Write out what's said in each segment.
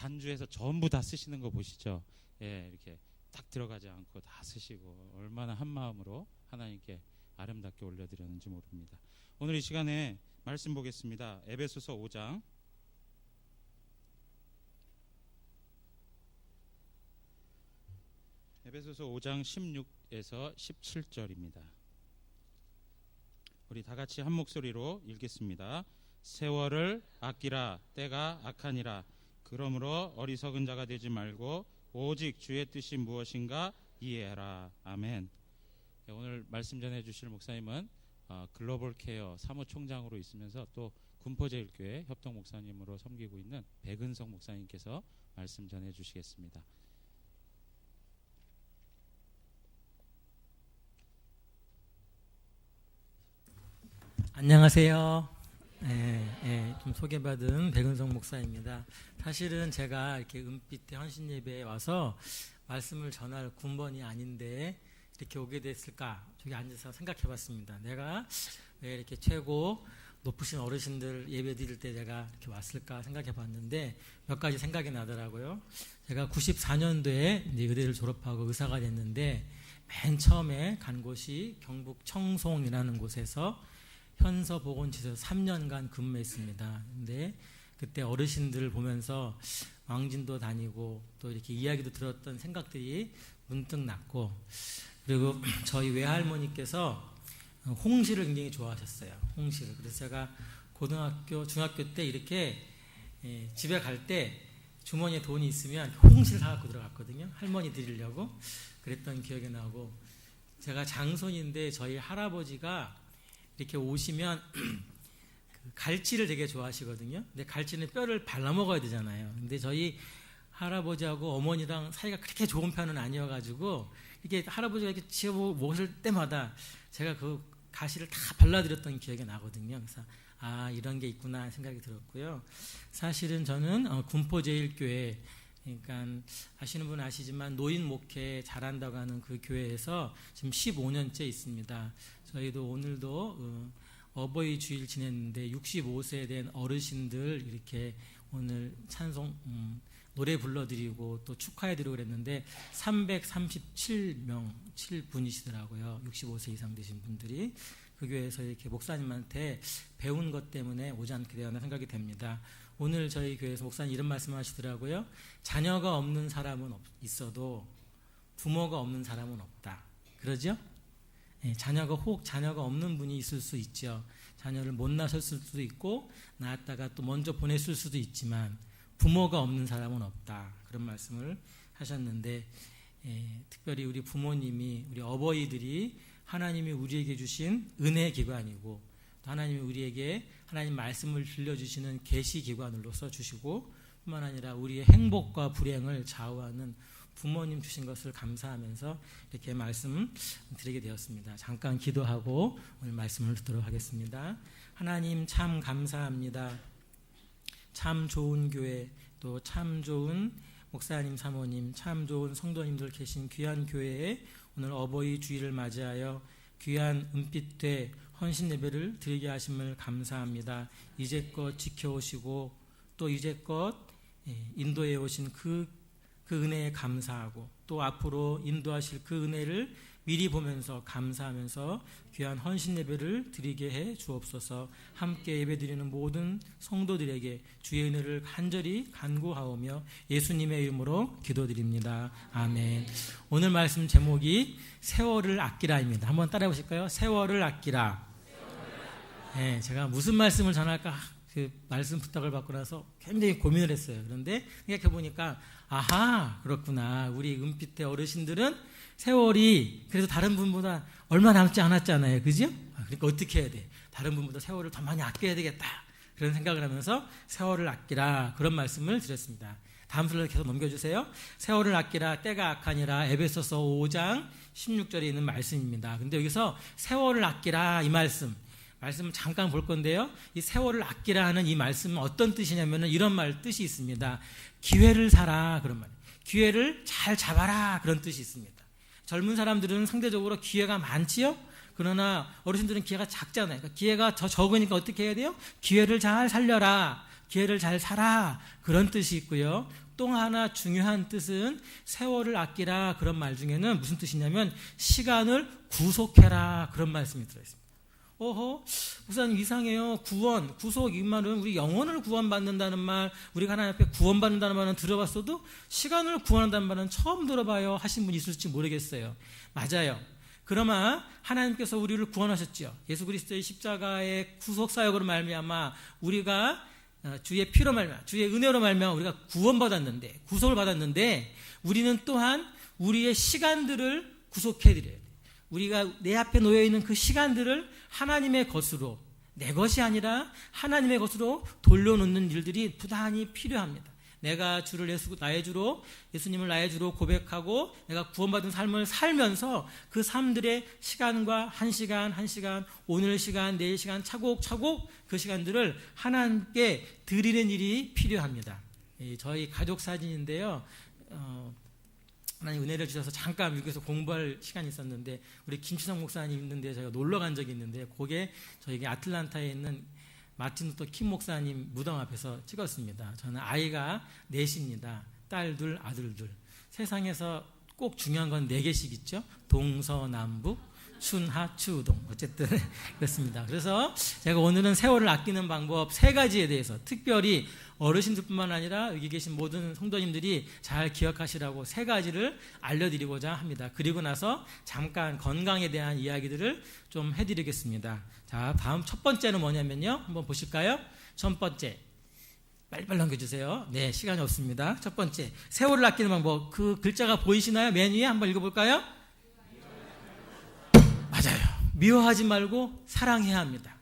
반주에서 전부 다 쓰시는 거 보시죠. 예, 이렇게 딱 들어가지 않고 다 쓰시고 얼마나 한 마음으로 하나님께 아름답게 올려드렸는지 모릅니다. 오늘 이 시간에 말씀 보겠습니다. 에베소서 5장 에베소서 5장 16에서 17절입니다. 우리 다 같이 한 목소리로 읽겠습니다. 세월을 아끼라, 때가 악하니라. 그러므로 어리석은 자가 되지 말고 오직 주의 뜻이 무엇인가 이해하라. 아멘. 오늘 말씀 전해 주실 목사님은 글로벌 케어 사무총장으로 있으면서 또 군포제일교회 협동 목사님으로 섬기고 있는 백은성 목사님께서 말씀 전해 주시겠습니다. 안녕하세요. 좀 소개받은 백은성 목사입니다. 사실은 제가 이렇게 은빛대 헌신 예배에 와서 말씀을 전할 군번이 아닌데 이렇게 오게 됐을까? 저기 앉아서 생각해봤습니다. 내가 왜 이렇게 최고 높으신 어르신들 예배 드릴 때 제가 이렇게 왔을까 생각해봤는데 몇 가지 생각이 나더라고요. 제가 94년도에 이제 의대를 졸업하고 의사가 됐는데 맨 처음에 간 곳이 경북 청송이라는 곳에서 현서보건치에서 3년간 근무했습니다. 근데 그때 어르신들을 보면서 왕진도 다니고 또 이렇게 이야기도 들었던 생각들이 문득 났고, 그리고 저희 외할머니께서 홍시를 굉장히 좋아하셨어요. 홍시를. 그래서 제가 고등학교, 중학교 때 이렇게 집에 갈 때 주머니에 돈이 있으면 홍시를 사갖고 들어갔거든요. 할머니 드리려고. 그랬던 기억이 나고, 제가 장손인데 저희 할아버지가 이렇게 오시면 갈치를 되게 좋아하시거든요. 근데 갈치는 뼈를 발라 먹어야 되잖아요. 근데 저희 할아버지하고 어머니랑 사이가 그렇게 좋은 편은 아니어가지고 이렇게 할아버지가 이렇게 지어 먹을 때마다 제가 그 가시를 다 발라드렸던 기억이 나거든요. 그래서 이런 게 있구나 생각이 들었고요. 사실은 저는 군포제일교회, 그러니까 아시는 분은 아시지만 노인 목회 잘한다고 하는 그 교회에서 지금 15년째 있습니다. 저희도 오늘도 어버이 주일 지냈는데 65세 된 어르신들 이렇게 오늘 찬송 노래 불러드리고 또 축하해드리고 그랬는데 337명 7분이시더라고요. 65세 이상 되신 분들이 그 교회에서 이렇게 목사님한테 배운 것 때문에 오지 않게 되었나 생각이 됩니다. 오늘 저희 교회에서 목사님 이런 말씀을 하시더라고요. 자녀가 없는 사람은 있어도 부모가 없는 사람은 없다. 그러죠? 자녀가 없는 분이 있을 수 있죠. 자녀를 못 낳았을 수도 있고 낳았다가 또 먼저 보냈을 수도 있지만 부모가 없는 사람은 없다. 그런 말씀을 하셨는데, 특별히 우리 부모님이, 우리 어버이들이 하나님이 우리에게 주신 은혜 기관이고 또 하나님이 우리에게 하나님 말씀을 들려주시는 계시 기관으로서 주시고, 뿐만 아니라 우리의 행복과 불행을 좌우하는 부모님 주신 것을 감사하면서 이렇게 말씀 드리게 되었습니다. 잠깐 기도하고 오늘 말씀을 듣도록 하겠습니다. 하나님 참 감사합니다. 참 좋은 교회, 또 참 좋은 목사님, 사모님, 참 좋은 성도님들 계신 귀한 교회에 오늘 어버이 주일을 맞이하여 귀한 은빛대 헌신 예배를 드리게 하심을 감사합니다. 이제껏 지켜오시고 또 이제껏 인도해 오신 그 은혜에 감사하고 또 앞으로 인도하실 그 은혜를 미리 보면서 감사하면서 귀한 헌신 예배를 드리게 해 주옵소서. 함께 예배드리는 모든 성도들에게 주의 은혜를 간절히 간구하오며 예수님의 이름으로 기도드립니다. 아멘. 오늘 말씀 제목이 세월을 아끼라입니다. 한번 따라해 보실까요? 세월을 아끼라. 네, 제가 무슨 말씀을 전할까 그 말씀 부탁을 받고 나서 굉장히 고민을 했어요. 그런데 생각해 보니까 그렇구나. 우리 은빛대 어르신들은 세월이 그래도 다른 분보다 얼마 남지 않았잖아요. 그죠? 그러니까 어떻게 해야 돼? 다른 분보다 세월을 더 많이 아껴야 되겠다. 그런 생각을 하면서 세월을 아끼라, 그런 말씀을 드렸습니다. 다음 슬라이드 계속 넘겨주세요. 세월을 아끼라, 때가 악하니라. 에베소서 5장 16절에 있는 말씀입니다. 근데 여기서 세월을 아끼라 이 말씀을 잠깐 볼 건데요. 이 세월을 아끼라 하는 이 말씀은 어떤 뜻이냐면 이런 뜻이 있습니다. 기회를 사라, 그런 말. 기회를 잘 잡아라, 그런 뜻이 있습니다. 젊은 사람들은 상대적으로 기회가 많지요. 그러나 어르신들은 기회가 작잖아요. 그러니까 기회가 더 적으니까 어떻게 해야 돼요? 기회를 잘 살려라. 기회를 잘 살아 그런 뜻이 있고요. 또 하나 중요한 뜻은 세월을 아끼라 그런 말 중에는 무슨 뜻이냐면 시간을 구속해라 그런 말씀이 들어있습니다. 어허, 목사님 이상해요. 구원, 구속 이 말은 우리 영혼을 구원받는다는 말, 우리가 하나님 앞에 구원받는다는 말은 들어봤어도 시간을 구원한다는 말은 처음 들어봐요 하신 분이 있을지 모르겠어요. 맞아요. 그러나 하나님께서 우리를 구원하셨죠. 예수 그리스도의 십자가의 구속 사역으로 말미암아 우리가 주의 피로 말미암아 주의 은혜로 말미암아 우리가 구원받았는데 구속을 받았는데 우리는 또한 우리의 시간들을 구속해드려야 돼요. 우리가 내 앞에 놓여있는 그 시간들을 하나님의 것으로 내 것이 아니라 하나님의 것으로 돌려놓는 일들이 부단히 필요합니다. 내가 주를 나의 주로 예수님을 나의 주로 고백하고 내가 구원받은 삶을 살면서 그 삶들의 시간과 한 시간 오늘 시간 내일 시간 차곡차곡 그 시간들을 하나님께 드리는 일이 필요합니다. 저희 가족 사진인데요. 하나님 은혜를 주셔서 잠깐 미국에서 공부할 시간이 있었는데 우리 김치성 목사님 있는데 제가 놀러 간 적이 있는데 그게 저희 아틀란타에 있는 마틴 루터 킴 목사님 무덤 앞에서 찍었습니다. 저는 아이가 넷입니다. 딸 둘, 아들 둘. 세상에서 꼭 중요한 건 4개씩 있죠. 동서남북, 춘하추동. 어쨌든 그렇습니다. 그래서 제가 오늘은 세월을 아끼는 방법 3가지에 대해서 특별히 어르신들뿐만 아니라 여기 계신 모든 성도님들이 잘 기억하시라고 3가지를 알려드리고자 합니다. 그리고 나서 잠깐 건강에 대한 이야기들을 좀 해드리겠습니다. 자, 다음 첫 번째는 뭐냐면요. 한번 보실까요? 첫 번째. 빨리빨리 넘겨주세요. 네, 시간이 없습니다. 첫 번째. 세월을 아끼는 방법. 그 글자가 보이시나요? 맨 위에 한번 읽어볼까요? 맞아요. 미워하지 말고 사랑해야 합니다.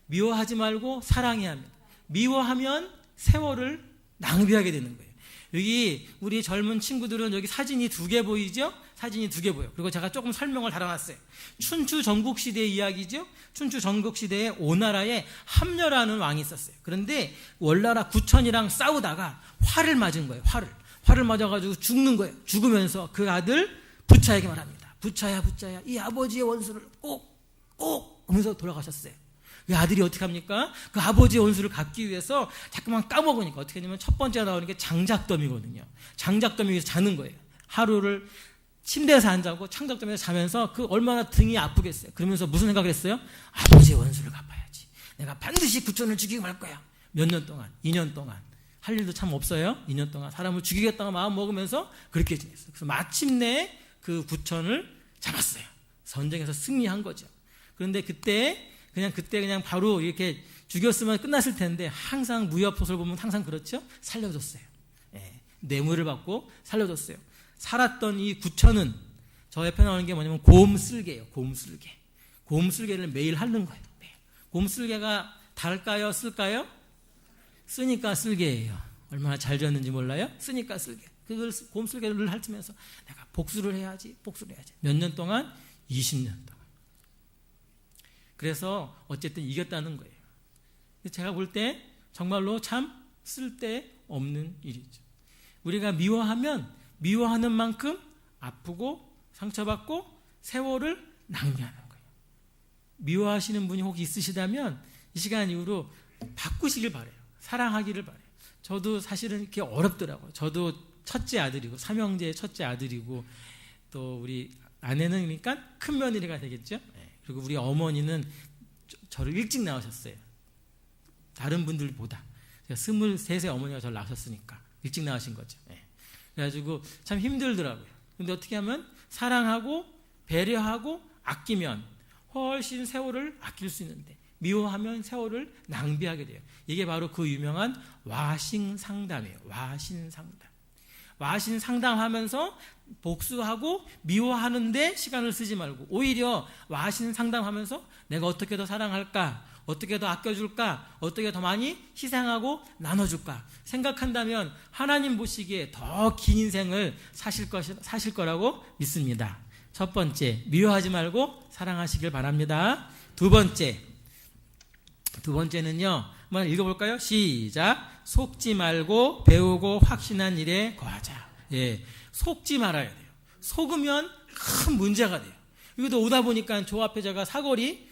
미워하지 말고 사랑해야 합니다. 미워하면 세월을 낭비하게 되는 거예요. 여기 우리 젊은 친구들은 여기 사진이 2개 보이죠? 사진이 2개 보여요. 그리고 제가 조금 설명을 달아놨어요. 춘추 전국시대의 이야기죠. 춘추 전국시대에 오나라에 함려라는 왕이 있었어요. 그런데 월나라 구천이랑 싸우다가 활을 맞은 거예요. 활을 맞아가지고 죽는 거예요. 죽으면서 그 아들 부차에게 말합니다. 부차야 이 아버지의 원수를 꼭 하면서 돌아가셨어요. 그 아들이 어떻게 합니까? 그 아버지의 원수를 갚기 위해서 자꾸만 까먹으니까 어떻게 하냐면 첫 번째 나오는 게 장작더미거든요. 장작더미 위에서 자는 거예요. 하루를 침대에서 안 자고 장작더미에서 자면서 그 얼마나 등이 아프겠어요. 그러면서 무슨 생각을 했어요? 아버지의 원수를 갚아야지. 내가 반드시 구천을 죽이고 말 거야. 몇 년 동안, 2년 동안. 할 일도 참 없어요. 2년 동안 사람을 죽이겠다고 마음 먹으면서 그렇게 지냈어요. 그래서 마침내 그 구천을 잡았어요. 전쟁에서 승리한 거죠. 그런데 그때 그냥 바로 이렇게 죽였으면 끝났을 텐데 항상 무협 소설 보면 항상 그렇죠. 살려줬어요. 뇌물을 받고 살려줬어요. 살았던 이 구천은 저 옆에 나오는 게 뭐냐면 곰쓸개예요. 곰쓸개를 매일 하는 거예요. 곰쓸개가 달까요? 쓸까요? 쓰니까 쓸개예요. 얼마나 잘 지었는지 몰라요? 쓰니까 쓸개. 그걸 곰쓸개를 핥으면서 내가 복수를 해야지. 몇 년 동안? 20년 동안. 그래서 어쨌든 이겼다는 거예요. 제가 볼 때 정말로 참 쓸데없는 일이죠. 우리가 미워하는 만큼 아프고 상처받고 세월을 낭비하는 거예요. 미워하시는 분이 혹 있으시다면 이 시간 이후로 바꾸시길 바라요. 사랑하기를 바라요. 저도 사실은 이렇게 어렵더라고요. 저도 첫째 아들이고 삼형제의 첫째 아들이고 또 우리 아내는 그러니까 큰 며느리가 되겠죠. 그리고 우리 어머니는 저를 일찍 낳으셨어요. 다른 분들보다. 23세 어머니가 저를 낳으셨으니까 일찍 낳으신 거죠. 그래가지고 참 힘들더라고요. 근데 어떻게 하면 사랑하고 배려하고 아끼면 훨씬 세월을 아낄 수 있는데 미워하면 세월을 낭비하게 돼요. 이게 바로 그 유명한 와신상담이에요. 와신상담하면서 복수하고 미워하는데 시간을 쓰지 말고 오히려 와신상담하면서 내가 어떻게 더 사랑할까? 어떻게 더 아껴줄까? 어떻게 더 많이 희생하고 나눠줄까? 생각한다면 하나님 보시기에 더 긴 인생을 사실 거라고 믿습니다. 첫 번째, 미워하지 말고 사랑하시길 바랍니다. 두 번째는요. 한번 읽어볼까요? 시작. 속지 말고 배우고 확신한 일에 거하자. 속지 말아야 돼요. 속으면 큰 문제가 돼요. 이것도 오다 보니까 저 앞에 제가 사거리,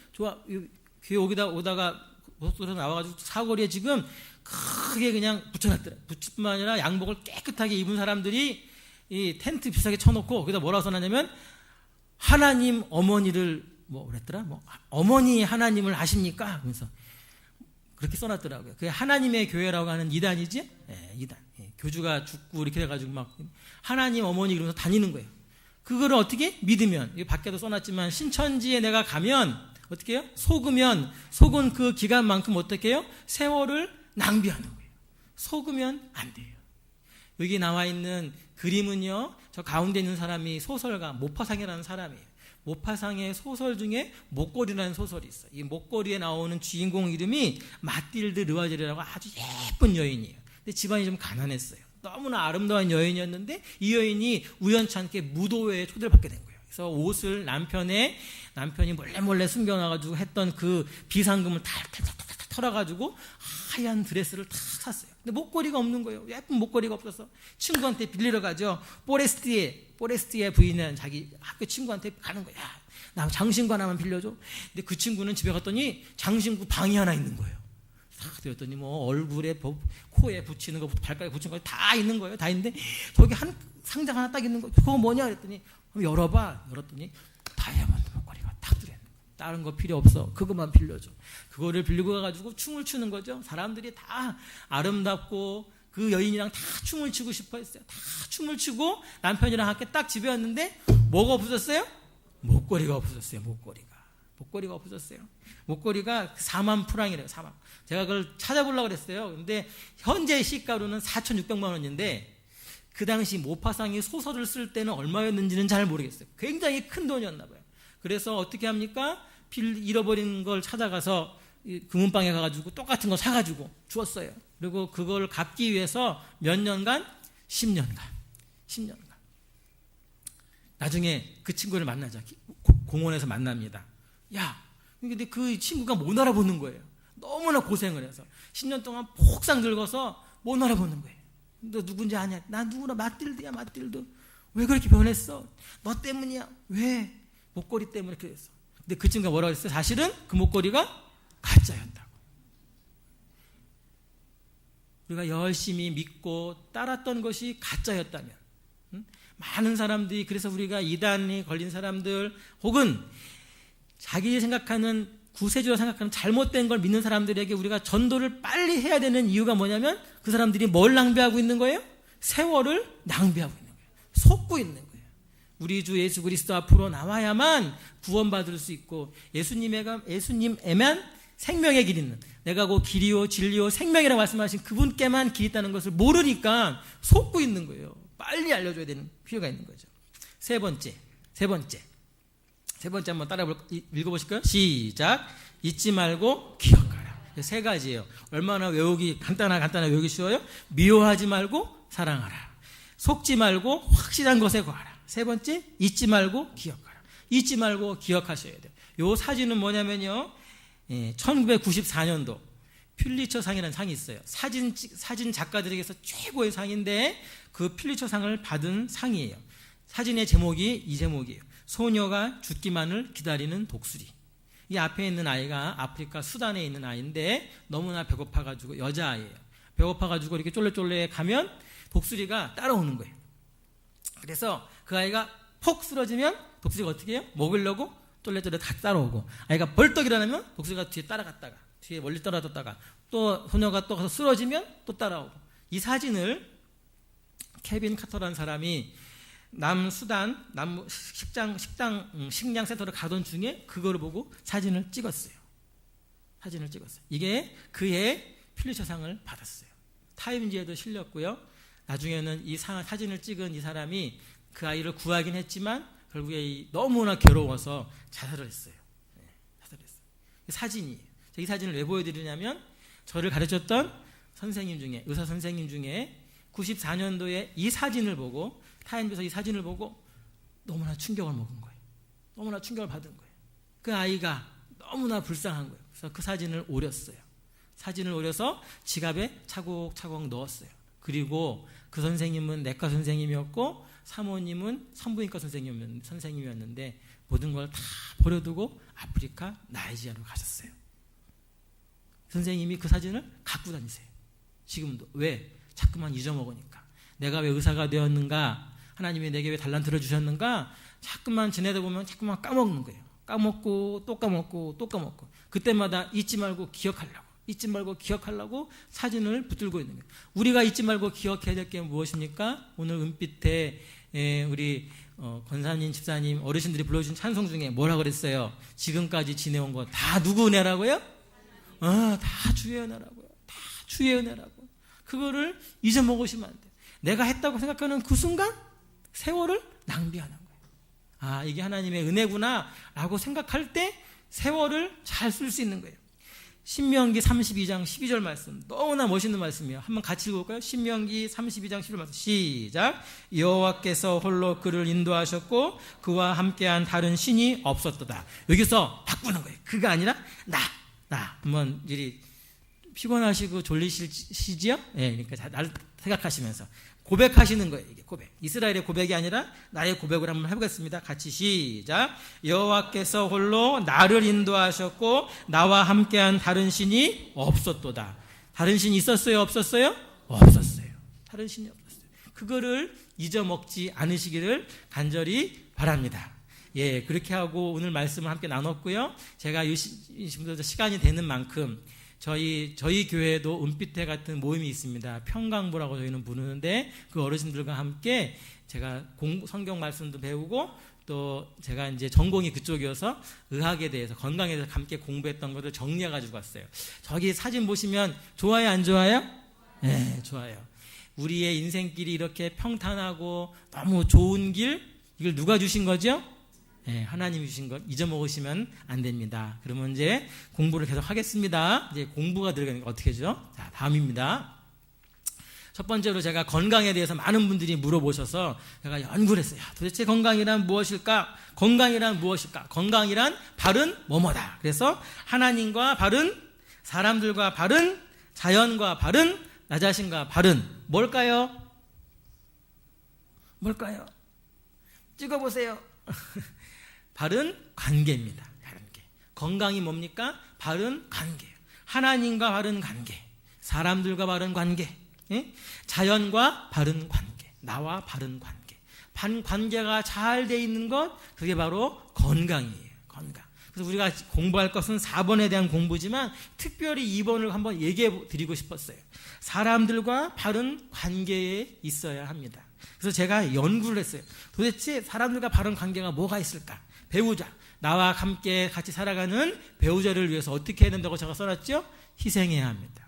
교회 오다가 고속도로 나와가지고 사거리에 지금 크게 그냥 붙여놨더라. 붙일뿐만 아니라 양복을 깨끗하게 입은 사람들이 이 텐트 비싸게 쳐놓고 거기다 뭐라고 써놨냐면 하나님 어머니를 그랬더라? 어머니 하나님을 아십니까? 그러면서 그렇게 써놨더라고요. 그게 하나님의 교회라고 하는 이단이지? 예, 이단. 예, 교주가 죽고 이렇게 돼가지고 막 하나님 어머니 그러면서 다니는 거예요. 그거를 어떻게 믿으면, 이 밖에도 써놨지만 신천지에 내가 가면 어떻게 해요? 속은 그 기간만큼 어떻게 해요? 세월을 낭비하는 거예요. 속으면 안 돼요. 여기 나와 있는 그림은요, 저 가운데 있는 사람이 소설가 모파상이라는 사람이에요. 모파상의 소설 중에 목걸이라는 소설이 있어요. 이 목걸이에 나오는 주인공 이름이 마틸드 르와젤이라고 아주 예쁜 여인이에요. 근데 집안이 좀 가난했어요. 너무나 아름다운 여인이었는데 이 여인이 우연찮게 무도회에 초대를 받게 된 거예요. 그래서 옷을 남편이 몰래 숨겨놔가지고 했던 그 비상금을 탈탈탈탈 털어가지고 하얀 드레스를 탁 샀어요. 근데 목걸이가 없는 거예요. 예쁜 목걸이가 없어서 친구한테 빌리러 가죠. 포레스티의 부인은 자기 학교 친구한테 가는 거야. 나 장신구 하나만 빌려줘. 근데 그 친구는 집에 갔더니 장신구 방이 하나 있는 거예요. 딱 되었더니 얼굴에 코에 붙이는 거부터 발가락에 붙이는 거 다 있는 거예요. 다 있는데 저기 한 상장 하나 딱 있는 거예요. 그거 뭐냐 그랬더니 열어봐. 열었더니 다이아몬드 목걸이가 딱 들어있는 거예요. 다른 거 필요 없어. 그것만 빌려줘. 그거를 빌리고 가가지고 춤을 추는 거죠. 사람들이 다 아름답고 그 여인이랑 다 춤을 추고 싶어 했어요. 다 춤을 추고 남편이랑 함께 딱 집에 왔는데 뭐가 없어졌어요? 목걸이가 없어졌어요. 목걸이가 없어졌어요. 목걸이가 4만 프랑이래요. 4만. 제가 그걸 찾아보려고 그랬어요. 근데 현재 시가로는 4,600만 원인데 그 당시 모파상이 소설을 쓸 때는 얼마였는지는 잘 모르겠어요. 굉장히 큰 돈이었나 봐요. 그래서 어떻게 합니까? 잃어버린 걸 찾아가서 금은방에 가가지고 똑같은 거 사가지고 주었어요. 그리고 그걸 갚기 위해서 몇 년간? 10년간. 나중에 그 친구를 만나자. 공원에서 만납니다. 야, 근데 그 친구가 못 알아보는 거예요. 너무나 고생을 해서 10년 동안 폭삭 늙어서 못 알아보는 거예요. 너 누군지 아냐? 나 누구나 마틸드야. 왜 그렇게 변했어? 너 때문이야. 왜? 목걸이 때문에 그렇게 됐어. 근데 그 친구가 뭐라고 했어요? 사실은 그 목걸이가 가짜였다고. 우리가 열심히 믿고 따랐던 것이 가짜였다면, 많은 사람들이, 그래서 우리가 이단에 걸린 사람들 혹은 자기 생각하는 구세주로 생각하는 잘못된 걸 믿는 사람들에게 우리가 전도를 빨리 해야 되는 이유가 뭐냐면 그 사람들이 뭘 낭비하고 있는 거예요? 세월을 낭비하고 있는 거예요. 속고 있는 거예요. 우리 주 예수 그리스도 앞으로 나와야만 구원받을 수 있고 예수님에만 생명의 길 있는, 내가 그 길이요 진리요 생명이라고 말씀하신 그분께만 길 있다는 것을 모르니까 속고 있는 거예요. 빨리 알려줘야 되는 필요가 있는 거죠. 세 번째 한번 읽어보실까요? 시작. 잊지 말고 기억하라. 세 가지예요. 얼마나 외우기 간단하게 외우기 쉬워요? 미워하지 말고 사랑하라. 속지 말고 확실한 것에 거하라. 세 번째, 잊지 말고 기억하라. 잊지 말고 기억하셔야 돼요. 요 사진은 뭐냐면요, 1994년도 퓰리처 상이라는 상이 있어요. 사진 작가들에게서 최고의 상인데 그 퓰리처 상을 받은 상이에요. 사진의 제목이 이 제목이에요. 소녀가 죽기만을 기다리는 독수리. 이 앞에 있는 아이가 아프리카 수단에 있는 아이인데 너무나 배고파가지고, 여자아이예요. 배고파가지고 이렇게 쫄래쫄래 가면 독수리가 따라오는 거예요. 그래서 그 아이가 폭 쓰러지면 독수리가 어떻게 해요? 먹으려고 쫄래쫄래 다 따라오고, 아이가 벌떡 일어나면 독수리가 뒤에 따라갔다가, 뒤에 멀리 떨어졌다가, 또 소녀가 또 가서 쓰러지면 또 따라오고. 이 사진을 케빈 카터라는 사람이 남수단 식량 센터를 가던 중에 그거를 보고 사진을 찍었어요. 이게 그해 퓰리처상을 받았어요. 타임지에도 실렸고요. 나중에는 이 사진을 찍은 이 사람이 그 아이를 구하긴 했지만 결국에 너무나 괴로워서 자살을 했어요. 사진이에요. 이 사진을 왜 보여드리냐면, 저를 가르쳤던 의사 선생님 중에 94년도에 이 사진을 보고, 타임에서 이 사진을 보고 너무나 충격을 먹은 거예요. 너무나 충격을 받은 거예요. 그 아이가 너무나 불쌍한 거예요. 그래서 그 사진을 오렸어요. 사진을 오려서 지갑에 차곡차곡 넣었어요. 그리고 그 선생님은 내과 선생님이었고 사모님은 산부인과 선생님이었는데 모든 걸 다 버려두고 아프리카 나이지리아로 가셨어요. 선생님이 그 사진을 갖고 다니세요. 지금도. 왜? 자꾸만 잊어먹으니까. 내가 왜 의사가 되었는가? 하나님이 내게 왜 달란트를 주셨는가? 자꾸만 지내다 보면 자꾸만 까먹는 거예요. 까먹고 또 까먹고 또 까먹고. 그때마다 잊지 말고 기억하려고 사진을 붙들고 있는 거예요. 우리가 잊지 말고 기억해야 될 게 무엇입니까? 오늘 은빛에 우리 권사님, 집사님, 어르신들이 불러주신 찬송 중에 뭐라 그랬어요? 지금까지 지내온 거 다 누구 은혜라고요? 다 주의 은혜라고요. 다 주의 은혜라고. 그거를 잊어먹으시면 안 돼요. 내가 했다고 생각하는 그 순간 세월을 낭비하는 거예요. 이게 하나님의 은혜구나 라고 생각할 때 세월을 잘 쓸 수 있는 거예요. 신명기 32장 12절 말씀, 너무나 멋있는 말씀이에요. 한번 같이 읽어볼까요? 신명기 32장 12절 말씀 시작. 여호와께서 홀로 그를 인도하셨고 그와 함께한 다른 신이 없었도다. 여기서 바꾸는 거예요. 그가 아니라 나. 한번 이리 피곤하시고 졸리시지요? 그러니까 나를 생각하시면서 고백하시는 거예요. 이게 고백. 이스라엘의 고백이 아니라 나의 고백을 한번 해보겠습니다. 같이 시작. 여호와께서 홀로 나를 인도하셨고 나와 함께한 다른 신이 없었도다. 다른 신이 있었어요? 없었어요? 없었어요. 다른 신이 없었어요. 그거를 잊어먹지 않으시기를 간절히 바랍니다. 그렇게 하고 오늘 말씀을 함께 나눴고요. 제가 시간이 되는 만큼 저희 교회에도 은빛회 같은 모임이 있습니다. 평강부라고 저희는 부르는데 그 어르신들과 함께 제가 성경 말씀도 배우고 또 제가 이제 전공이 그쪽이어서 의학에 대해서 건강에 대해서 함께 공부했던 것을 정리해 가지고 왔어요. 저기 사진 보시면 좋아요 안 좋아요? 네, 좋아요. 우리의 인생길이 이렇게 평탄하고 너무 좋은 길, 이걸 누가 주신 거죠? 하나님이 주신 것 잊어먹으시면 안 됩니다. 그러면 이제 공부를 계속 하겠습니다. 이제 공부가 들어가니까 어떻게 하죠? 자, 다음입니다. 첫 번째로 제가 건강에 대해서 많은 분들이 물어보셔서 제가 연구를 했어요. 도대체 건강이란 무엇일까? 건강이란 바른 뭐뭐다. 그래서 하나님과 바른, 사람들과 바른, 자연과 바른, 나 자신과 바른. 뭘까요? 찍어보세요. 바른 관계입니다. 관계. 건강이 뭡니까? 바른 관계예요. 하나님과 바른 관계, 사람들과 바른 관계, 자연과 바른 관계, 나와 바른 관계. 관계가 잘 돼 있는 것, 그게 바로 건강이에요. 건강. 그래서 우리가 공부할 것은 4번에 대한 공부지만 특별히 2번을 한번 얘기해 드리고 싶었어요. 사람들과 바른 관계에 있어야 합니다. 그래서 제가 연구를 했어요. 도대체 사람들과 바른 관계가 뭐가 있을까? 배우자, 나와 함께 같이 살아가는 배우자를 위해서 어떻게 해야 된다고 제가 써놨죠? 희생해야 합니다.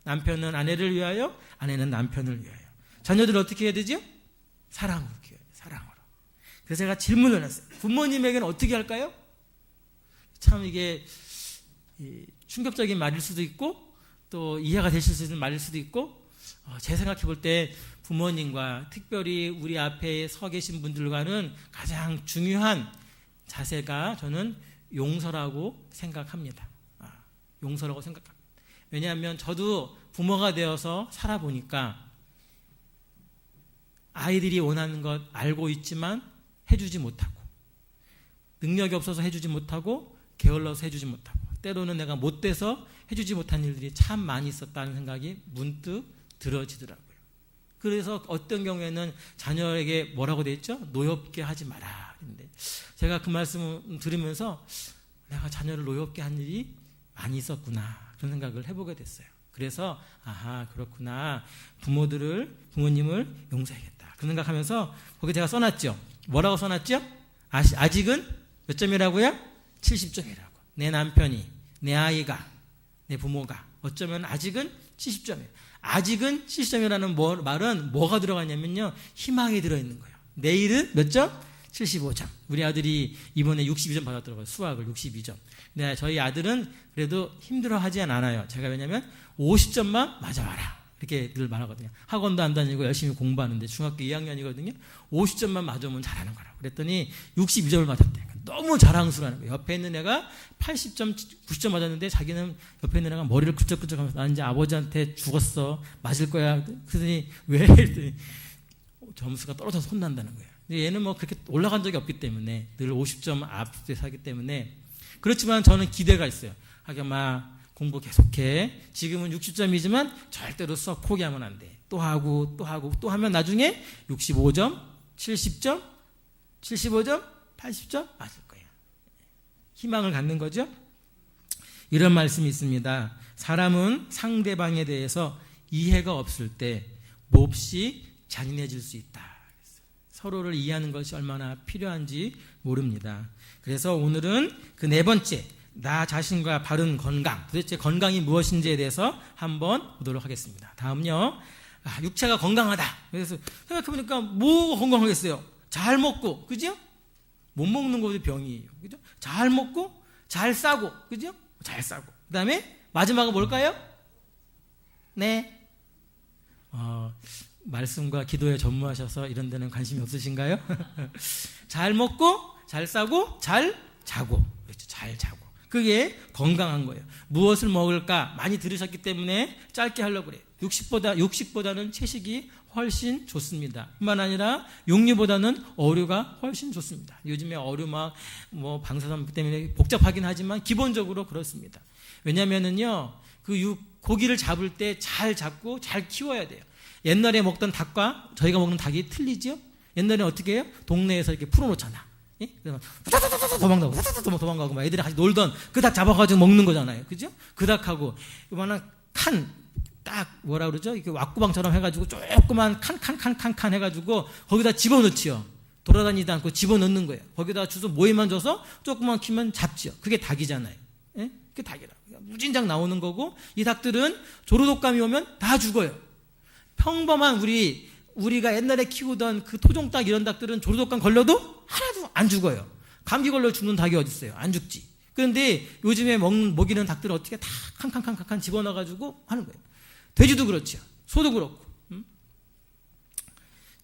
남편은 아내를 위하여, 아내는 남편을 위하여. 자녀들 어떻게 해야 되죠? 사랑으로 키워야 돼요. 사랑으로. 그래서 제가 질문을 했어요. 부모님에게는 어떻게 할까요? 참 이게 충격적인 말일 수도 있고 또 이해가 되실 수 있는 말일 수도 있고, 제 생각해 볼 때 부모님과 특별히 우리 앞에 서 계신 분들과는 가장 중요한 자세가 저는 용서라고 생각합니다. 용서라고 생각합니다. 왜냐하면 저도 부모가 되어서 살아보니까 아이들이 원하는 것 알고 있지만 해주지 못하고, 능력이 없어서 해주지 못하고, 게을러서 해주지 못하고, 때로는 내가 못돼서 해주지 못한 일들이 참 많이 있었다는 생각이 문득 들어지더라고요. 그래서 어떤 경우에는 자녀에게 뭐라고 돼 있죠? 노엽게 하지 마라. 근데 제가 그 말씀을 들으면서 내가 자녀를 노엽게 한 일이 많이 있었구나, 그런 생각을 해보게 됐어요. 그래서 그렇구나, 부모님을 용서해야겠다, 그런 생각하면서 거기 제가 써놨죠. 뭐라고 써놨죠? 아직은 몇 점이라고요? 70점이라고. 내 남편이, 내 아이가, 내 부모가 어쩌면 아직은 70점이에요. 아직은 70점이라는 말은 뭐가 들어가냐면요, 희망이 들어있는 거예요. 내일은 몇 점? 75점. 우리 아들이 이번에 62점 받았더라고요. 수학을 62점. 근데 저희 아들은 그래도 힘들어하지 않아요. 제가 왜냐면 50점만 맞아와라, 이렇게 늘 말하거든요. 학원도 안 다니고 열심히 공부하는데 중학교 2학년이거든요. 50점만 맞으면 잘하는 거라고. 그랬더니 62점을 맞았대. 너무 자랑스러워하는 거예요. 옆에 있는 애가 80점, 90점 맞았는데 자기는 옆에 있는 애가 머리를 끄적끄적 하면서 나는 이제 아버지한테 죽었어, 맞을 거야. 그러더니 왜? 그랬더니 점수가 떨어져서 혼난다는 거예요. 근데 얘는 뭐 그렇게 올라간 적이 없기 때문에 늘 50점 앞에 사기 때문에. 그렇지만 저는 기대가 있어요. 하기마 공부 계속해. 지금은 60점이지만 절대로 수학 포기하면 안 돼. 또 하고 또 하고 또 하면 나중에 65점, 70점, 75점, 80점 맞을 거예요. 희망을 갖는 거죠. 이런 말씀이 있습니다. 사람은 상대방에 대해서 이해가 없을 때 몹시 잔인해질 수 있다. 서로를 이해하는 것이 얼마나 필요한지 모릅니다. 그래서 오늘은 그 네 번째, 나 자신과 바른 건강, 도대체 건강이 무엇인지에 대해서 한번 보도록 하겠습니다. 다음요. 육체가 건강하다. 그래서 생각해보니까 뭐가 건강하겠어요? 잘 먹고, 그죠? 못 먹는 것도 병이에요. 그죠? 잘 먹고, 잘 싸고, 그죠? 잘 싸고. 그 다음에 마지막은 뭘까요? 네. 말씀과 기도에 전무하셔서 이런 데는 관심이 없으신가요? 잘 먹고, 잘 싸고, 잘 자고. 그렇죠. 잘 자고. 그게 건강한 거예요. 무엇을 먹을까? 많이 들으셨기 때문에 짧게 하려고 그래요. 육식보다는 채식이 훨씬 좋습니다. 뿐만 아니라 육류보다는 어류가 훨씬 좋습니다. 요즘에 어류 방사선 때문에 복잡하긴 하지만 기본적으로 그렇습니다. 왜냐면은요, 고기를 잡을 때 잘 잡고 잘 키워야 돼요. 옛날에 먹던 닭과 저희가 먹는 닭이 틀리죠? 옛날에 어떻게 해요? 동네에서 이렇게 풀어놓잖아. 예? 도망가고 막 애들이 같이 놀던 그 닭 잡아가지고 먹는 거잖아요. 그죠? 그 닭하고 이만한 딱 뭐라 그러죠? 이렇게 왁구방처럼 해가지고 조그만 칸 해가지고 거기다 집어넣지요. 돌아다니지 않고 집어넣는 거예요. 거기다 주소 모이만 줘서 조그만 키면 잡지요. 그게 닭이잖아요. 예? 그게 닭이라. 무진장 나오는 거고, 이 닭들은 조류독감이 오면 다 죽어요. 평범한 우리가 옛날에 키우던 그 토종닭 이런 닭들은 조류독감 걸려도 하나도 안 죽어요. 감기 걸려 죽는 닭이 어디 있어요? 안 죽지. 그런데 요즘에 먹이는 닭들은 어떻게 다 칸 집어넣어가지고 하는 거예요. 돼지도 그렇죠. 소도 그렇고.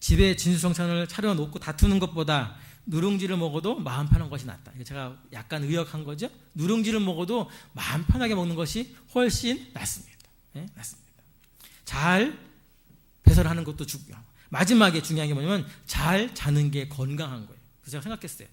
집에 진수성찬을 차려놓고 다투는 것보다 누룽지를 먹어도 마음 편한 것이 낫다. 제가 약간 의역한 거죠. 누룽지를 먹어도 마음 편하게 먹는 것이 훨씬 낫습니다. 네? 낫습니다. 잘 배설하는 것도 중요하고, 마지막에 중요한 게 뭐냐면 잘 자는 게 건강한 거예요. 그래서 제가 생각했어요.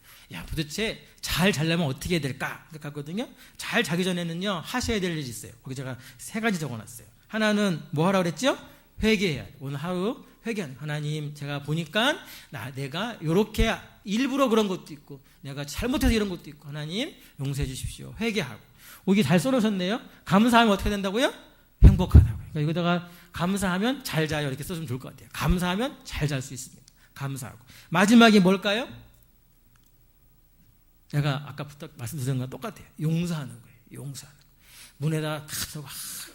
도대체 잘 자려면 어떻게 해야 될까 생각했거든요. 잘 자기 전에는요, 하셔야 될 일이 있어요. 거기 제가 3가지 적어놨어요. 하나는 뭐 하라고 그랬죠? 회개해야 돼요. 오늘 하루 회개하는. 하나님, 제가 보니까 내가 이렇게 일부러 그런 것도 있고 내가 잘못해서 이런 것도 있고 하나님 용서해 주십시오. 회개하고. 여기 잘 써놓으셨네요. 감사하면 어떻게 된다고요? 행복하다고요. 그러니까 여기다가 감사하면 잘 자요 이렇게 써주면 좋을 것 같아요. 감사하면 잘 잘 수 있습니다. 감사하고. 마지막이 뭘까요? 제가 아까부터 말씀드린 거랑 똑같아요. 용서하는 거예요. 용서하는 거예요. 문에다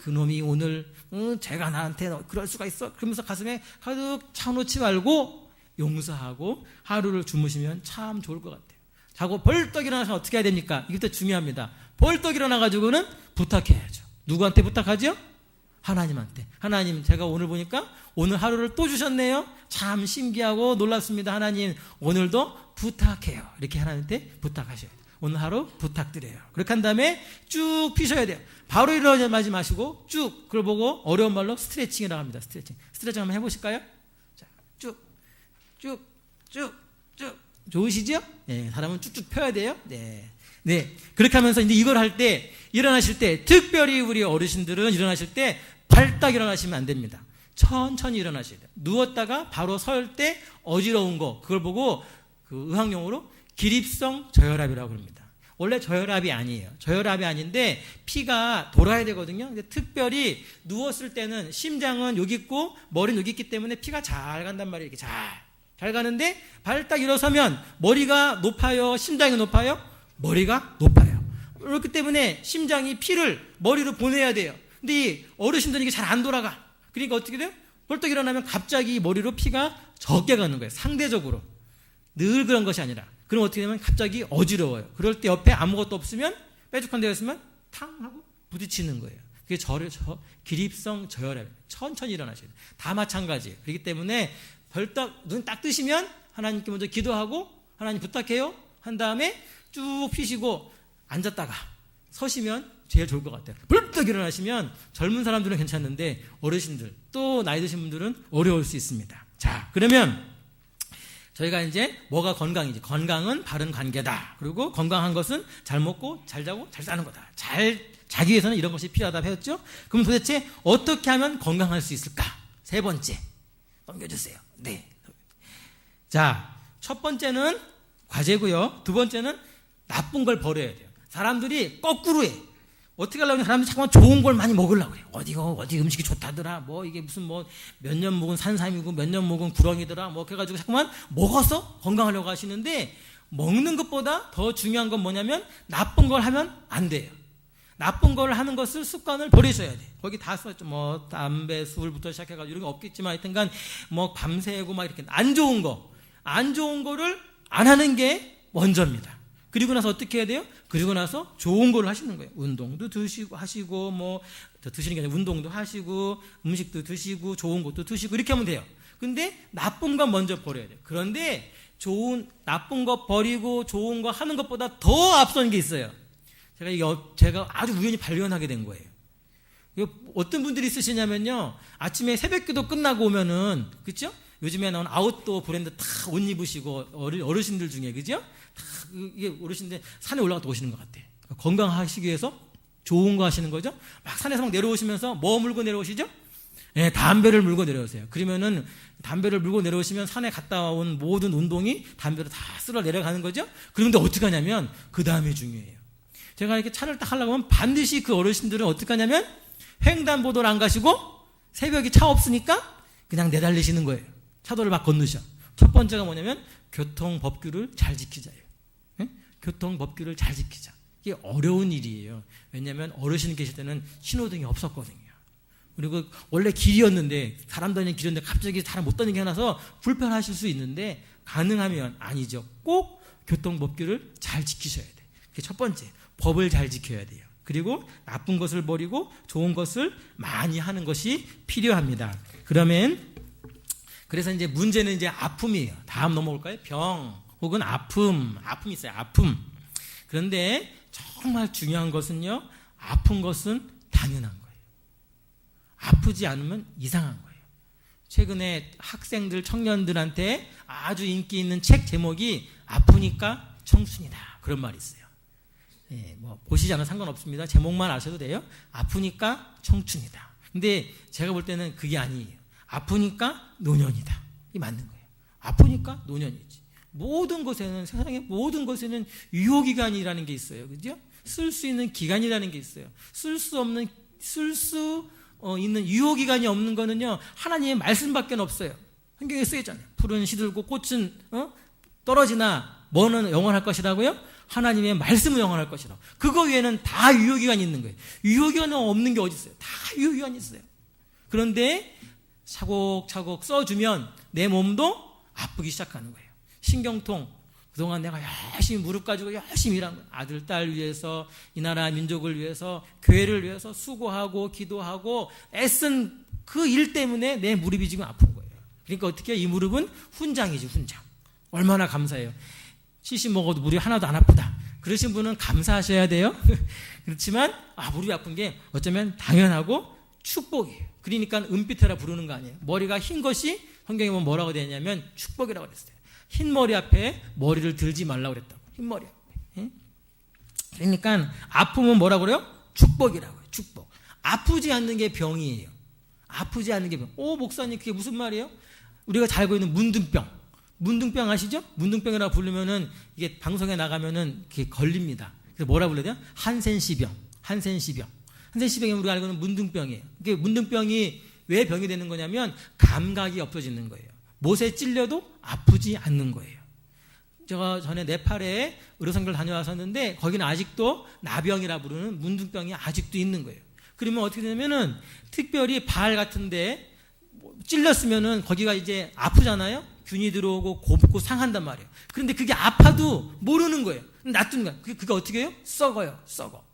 그놈이 오늘 제가 나한테 그럴 수가 있어? 그러면서 가슴에 가득 차놓지 말고 용서하고 하루를 주무시면 참 좋을 것 같아요. 자고 벌떡 일어나서 어떻게 해야 됩니까? 이게 중요합니다. 벌떡 일어나가지고는 부탁해야죠. 누구한테 부탁하죠? 하나님한테. 하나님, 제가 오늘 보니까 오늘 하루를 또 주셨네요. 참 신기하고 놀랍습니다. 하나님, 오늘도 부탁해요. 이렇게 하나님한테 부탁하셔야 돼요. 오늘 하루 부탁드려요. 그렇게 한 다음에 쭉 피셔야 돼요. 바로 일어나지 마시고 쭉, 그걸 보고 어려운 말로 스트레칭이라고 합니다. 스트레칭 한번 해보실까요? 자, 쭉. 좋으시죠? 네, 사람은 쭉쭉 펴야 돼요. 네. 그렇게 하면서 이제 이걸 할 때, 일어나실 때, 특별히 우리 어르신들은 일어나실 때 발딱 일어나시면 안 됩니다. 천천히 일어나셔야 돼요. 누웠다가 바로 설 때 어지러운 거, 그걸 보고 그 의학용어로 기립성 저혈압이라고 합니다. 원래 저혈압이 아니에요. 저혈압이 아닌데 피가 돌아야 되거든요. 근데 특별히 누웠을 때는 심장은 여기 있고 머리는 여기 있기 때문에 피가 잘 간단 말이에요. 이렇게 잘 가는데 발딱 일어서면 머리가 높아요? 심장이 높아요? 머리가 높아요. 그렇기 때문에 심장이 피를 머리로 보내야 돼요. 근데 이 어르신들은 이게 잘 안 돌아가. 그러니까 어떻게 돼요? 벌떡 일어나면 갑자기 머리로 피가 적게 가는 거예요. 상대적으로. 늘 그런 것이 아니라. 그럼 어떻게 되면 갑자기 어지러워요. 그럴 때 옆에 아무것도 없으면, 뾰족한 데가 있으면 탕 하고 부딪히는 거예요. 그게 기립성 저혈압. 천천히 일어나셔야 돼요. 다 마찬가지예요. 그렇기 때문에 벌떡 눈 딱 뜨시면 하나님께 먼저 기도하고 하나님 부탁해요 한 다음에 쭉 피시고 앉았다가 서시면 제일 좋을 것 같아요. 벌떡 일어나시면 젊은 사람들은 괜찮은데 어르신들 또 나이 드신 분들은 어려울 수 있습니다. 자, 그러면 저희가 이제 뭐가 건강이지? 건강은 바른 관계다. 그리고 건강한 것은 잘 먹고 잘 자고 잘 사는 거다. 잘 자기 위해서는 이런 것이 필요하다 배웠죠? 그럼 도대체 어떻게 하면 건강할 수 있을까? 세 번째 넘겨주세요. 네. 자, 첫 번째는 과제고요. 두 번째는 나쁜 걸 버려야 돼요. 사람들이 거꾸로 해. 어떻게 하려고 하면 사람들이 자꾸만 좋은 걸 많이 먹으려고 그래요. 어디 음식이 좋다더라. 뭐 이게 무슨 뭐 몇 년 묵은 산삼이고 몇 년 묵은 구렁이더라. 뭐 그래가지고 자꾸만 먹어서 건강하려고 하시는데 먹는 것보다 더 중요한 건 뭐냐면 나쁜 걸 하면 안 돼요. 나쁜 걸 하는 것을 습관을 버리셔야 돼. 거기 다 써있죠. 뭐 담배, 술부터 시작해가지고 이런 거 없겠지만 하여튼간 뭐 밤새고 막 이렇게 안 좋은 거를 안 하는 게 먼저입니다. 그리고 나서 어떻게 해야 돼요? 그리고 나서 좋은 걸 하시는 거예요. 운동도 하시고 뭐 드시는 게 아니라 운동도 하시고 음식도 드시고 좋은 것도 드시고 이렇게 하면 돼요. 근데 나쁜 건 먼저 버려야 돼요. 그런데 나쁜 거 버리고 좋은 거 하는 것보다 더 앞선 게 있어요. 제가 아주 우연히 발견하게 된 거예요. 어떤 분들이 쓰시냐면요. 아침에 새벽기도 끝나고 오면은, 그죠? 요즘에 나온 아웃도어 브랜드 다 옷 입으시고, 어르신들 중에, 그죠? 다, 이게 어르신들 산에 올라갔다 오시는 것 같아. 건강하시기 위해서 좋은 거 하시는 거죠? 막 산에서 막 내려오시면서 뭐 물고 내려오시죠? 네, 담배를 물고 내려오세요. 그러면은 담배를 물고 내려오시면 산에 갔다 온 모든 운동이 담배로 다 쓸어 내려가는 거죠? 그런데 어떻게 하냐면, 그 다음이 중요해요. 제가 이렇게 차를 딱 하려고 하면 반드시 그 어르신들은 어떻게 하냐면, 횡단보도를 안 가시고, 새벽에 차 없으니까 그냥 내달리시는 거예요. 차도를 막 건너셔. 첫 번째가 뭐냐면 교통법규를 잘 지키자예요. 네? 교통법규를 잘 지키자. 이게 어려운 일이에요. 왜냐하면 어르신 계실 때는 신호등이 없었거든요. 그리고 원래 길이었는데 사람 다니는 길이었는데 갑자기 사람 못 다니게 해놔서 불편하실 수 있는데 가능하면 아니죠. 꼭 교통법규를 잘 지키셔야 돼요. 그게 첫 번째. 법을 잘 지켜야 돼요. 그리고 나쁜 것을 버리고 좋은 것을 많이 하는 것이 필요합니다. 그래서 이제 문제는 이제 아픔이에요. 다음 넘어올까요? 병 혹은 아픔 있어요. 아픔. 그런데 정말 중요한 것은요. 아픈 것은 당연한 거예요. 아프지 않으면 이상한 거예요. 최근에 학생들, 청년들한테 아주 인기 있는 책 제목이 아프니까 청춘이다. 그런 말이 있어요. 예, 뭐 보시지 않아도 상관없습니다. 제목만 아셔도 돼요. 아프니까 청춘이다. 근데 제가 볼 때는 그게 아니에요. 아프니까 노년이다. 이게 맞는 거예요. 아프니까 노년이지. 모든 것에는, 세상의 모든 것에는 유효기간이라는 게 있어요. 그죠? 쓸 수 있는 기간이라는 게 있어요. 쓸 수 있는 유효기간이 없는 거는요, 하나님의 말씀밖에 없어요. 성경에 쓰여있잖아요. 풀은 시들고 꽃은 떨어지나 뭐는 영원할 것이라고요? 하나님의 말씀은 영원할 것이라고. 그거 외에는 다 유효기간이 있는 거예요. 유효기간은 없는 게 어디 있어요? 다 유효기간이 있어요. 그런데 차곡차곡 써주면 내 몸도 아프기 시작하는 거예요. 신경통. 그동안 내가 열심히 무릎 가지고 열심히 일한 거예요. 아들, 딸 위해서, 이 나라 민족을 위해서, 교회를 위해서 수고하고 기도하고 애쓴 그 일 때문에 내 무릎이 지금 아픈 거예요. 그러니까 어떻게 해요? 이 무릎은 훈장이지, 훈장. 얼마나 감사해요. 70 먹어도 무릎이 하나도 안 아프다. 그러신 분은 감사하셔야 돼요. 그렇지만 무릎이 아픈 게 어쩌면 당연하고 축복이에요. 그러니까 은빛이라 부르는 거 아니에요. 머리가 흰 것이 성경에 보면 뭐라고 되어 있냐면 축복이라고 그랬어요. 흰 머리 앞에 머리를 들지 말라고 그랬다고. 흰 머리 앞에. 그러니까 아픔은 뭐라고 그래요? 축복이라고 해요. 축복. 아프지 않는 게 병이에요. 아프지 않는 게 병. 목사님 그게 무슨 말이에요? 우리가 잘 알고 있는 문둥병. 문둥병 아시죠? 문둥병이라고 부르면은 이게 방송에 나가면은 그게 걸립니다. 그래서 뭐라 불러야 돼요? 한센시병. 한센시병이 우리가 알고 있는 문둥병이에요. 이게 문둥병이 왜 병이 되는 거냐면 감각이 없어지는 거예요. 못에 찔려도 아프지 않는 거예요. 제가 전에 네팔에 의료선교를 다녀왔었는데 거기는 아직도 나병이라 부르는 문둥병이 아직도 있는 거예요. 그러면 어떻게 되냐면은 특별히 발 같은데 찔렸으면은 거기가 이제 아프잖아요. 균이 들어오고 곱고 상한단 말이에요. 그런데 그게 아파도 모르는 거예요. 놔두는 거예요. 그게 어떻게 해요? 썩어요. 썩어.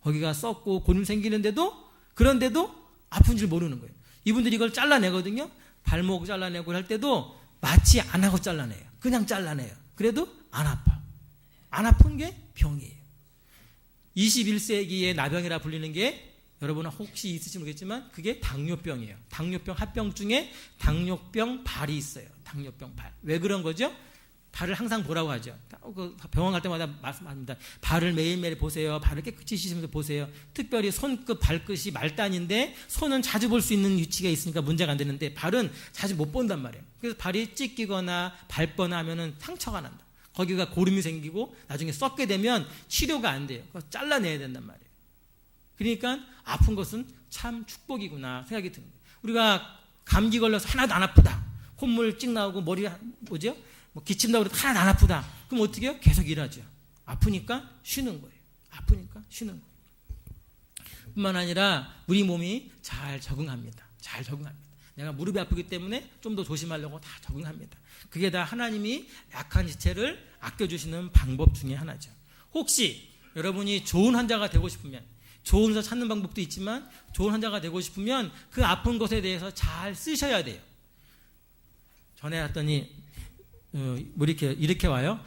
거기가 썩고 곤이 생기는데도 그런데도 아픈 줄 모르는 거예요. 이분들이 이걸 잘라내거든요. 발목 잘라내고 할 때도 마취 안 하고 잘라내요. 그냥 잘라내요. 그래도 안 아파. 안 아픈 게 병이에요. 21세기의 나병이라 불리는 게 여러분 혹시 있을지 모르겠지만 그게 당뇨병이에요. 당뇨병 합병 중에 당뇨병 발이 있어요. 당뇨병 발. 왜 그런 거죠? 발을 항상 보라고 하죠. 그 병원 갈 때마다 말씀합니다. 발을 매일매일 보세요. 발을 깨끗이 씻으면서 보세요. 특별히 손끝, 발끝이 말단인데 손은 자주 볼 수 있는 위치가 있으니까 문제가 안 되는데 발은 자주 못 본단 말이에요. 그래서 발이 찢기거나 밟거나 하면은 상처가 난다. 거기가 고름이 생기고 나중에 썩게 되면 치료가 안 돼요. 그래서 잘라내야 된단 말이에요. 그러니까 아픈 것은 참 축복이구나 생각이 드는 거예요. 우리가 감기 걸려서 하나도 안 아프다. 콧물 찍 나오고 머리 뭐죠? 뭐 기침 나오고 하나도 안 아프다. 그럼 어떻게 해요? 계속 일하죠. 아프니까 쉬는 거예요. 아프니까 쉬는 거예요. 뿐만 아니라 우리 몸이 잘 적응합니다. 잘 적응합니다. 내가 무릎이 아프기 때문에 좀 더 조심하려고 다 적응합니다. 그게 다 하나님이 약한 지체를 아껴주시는 방법 중에 하나죠. 혹시 여러분이 좋은 환자가 되고 싶으면 좋은 의사 찾는 방법도 있지만 좋은 환자가 되고 싶으면 그 아픈 것에 대해서 잘 쓰셔야 돼요. 전에 왔더니 뭐 이렇게 와요.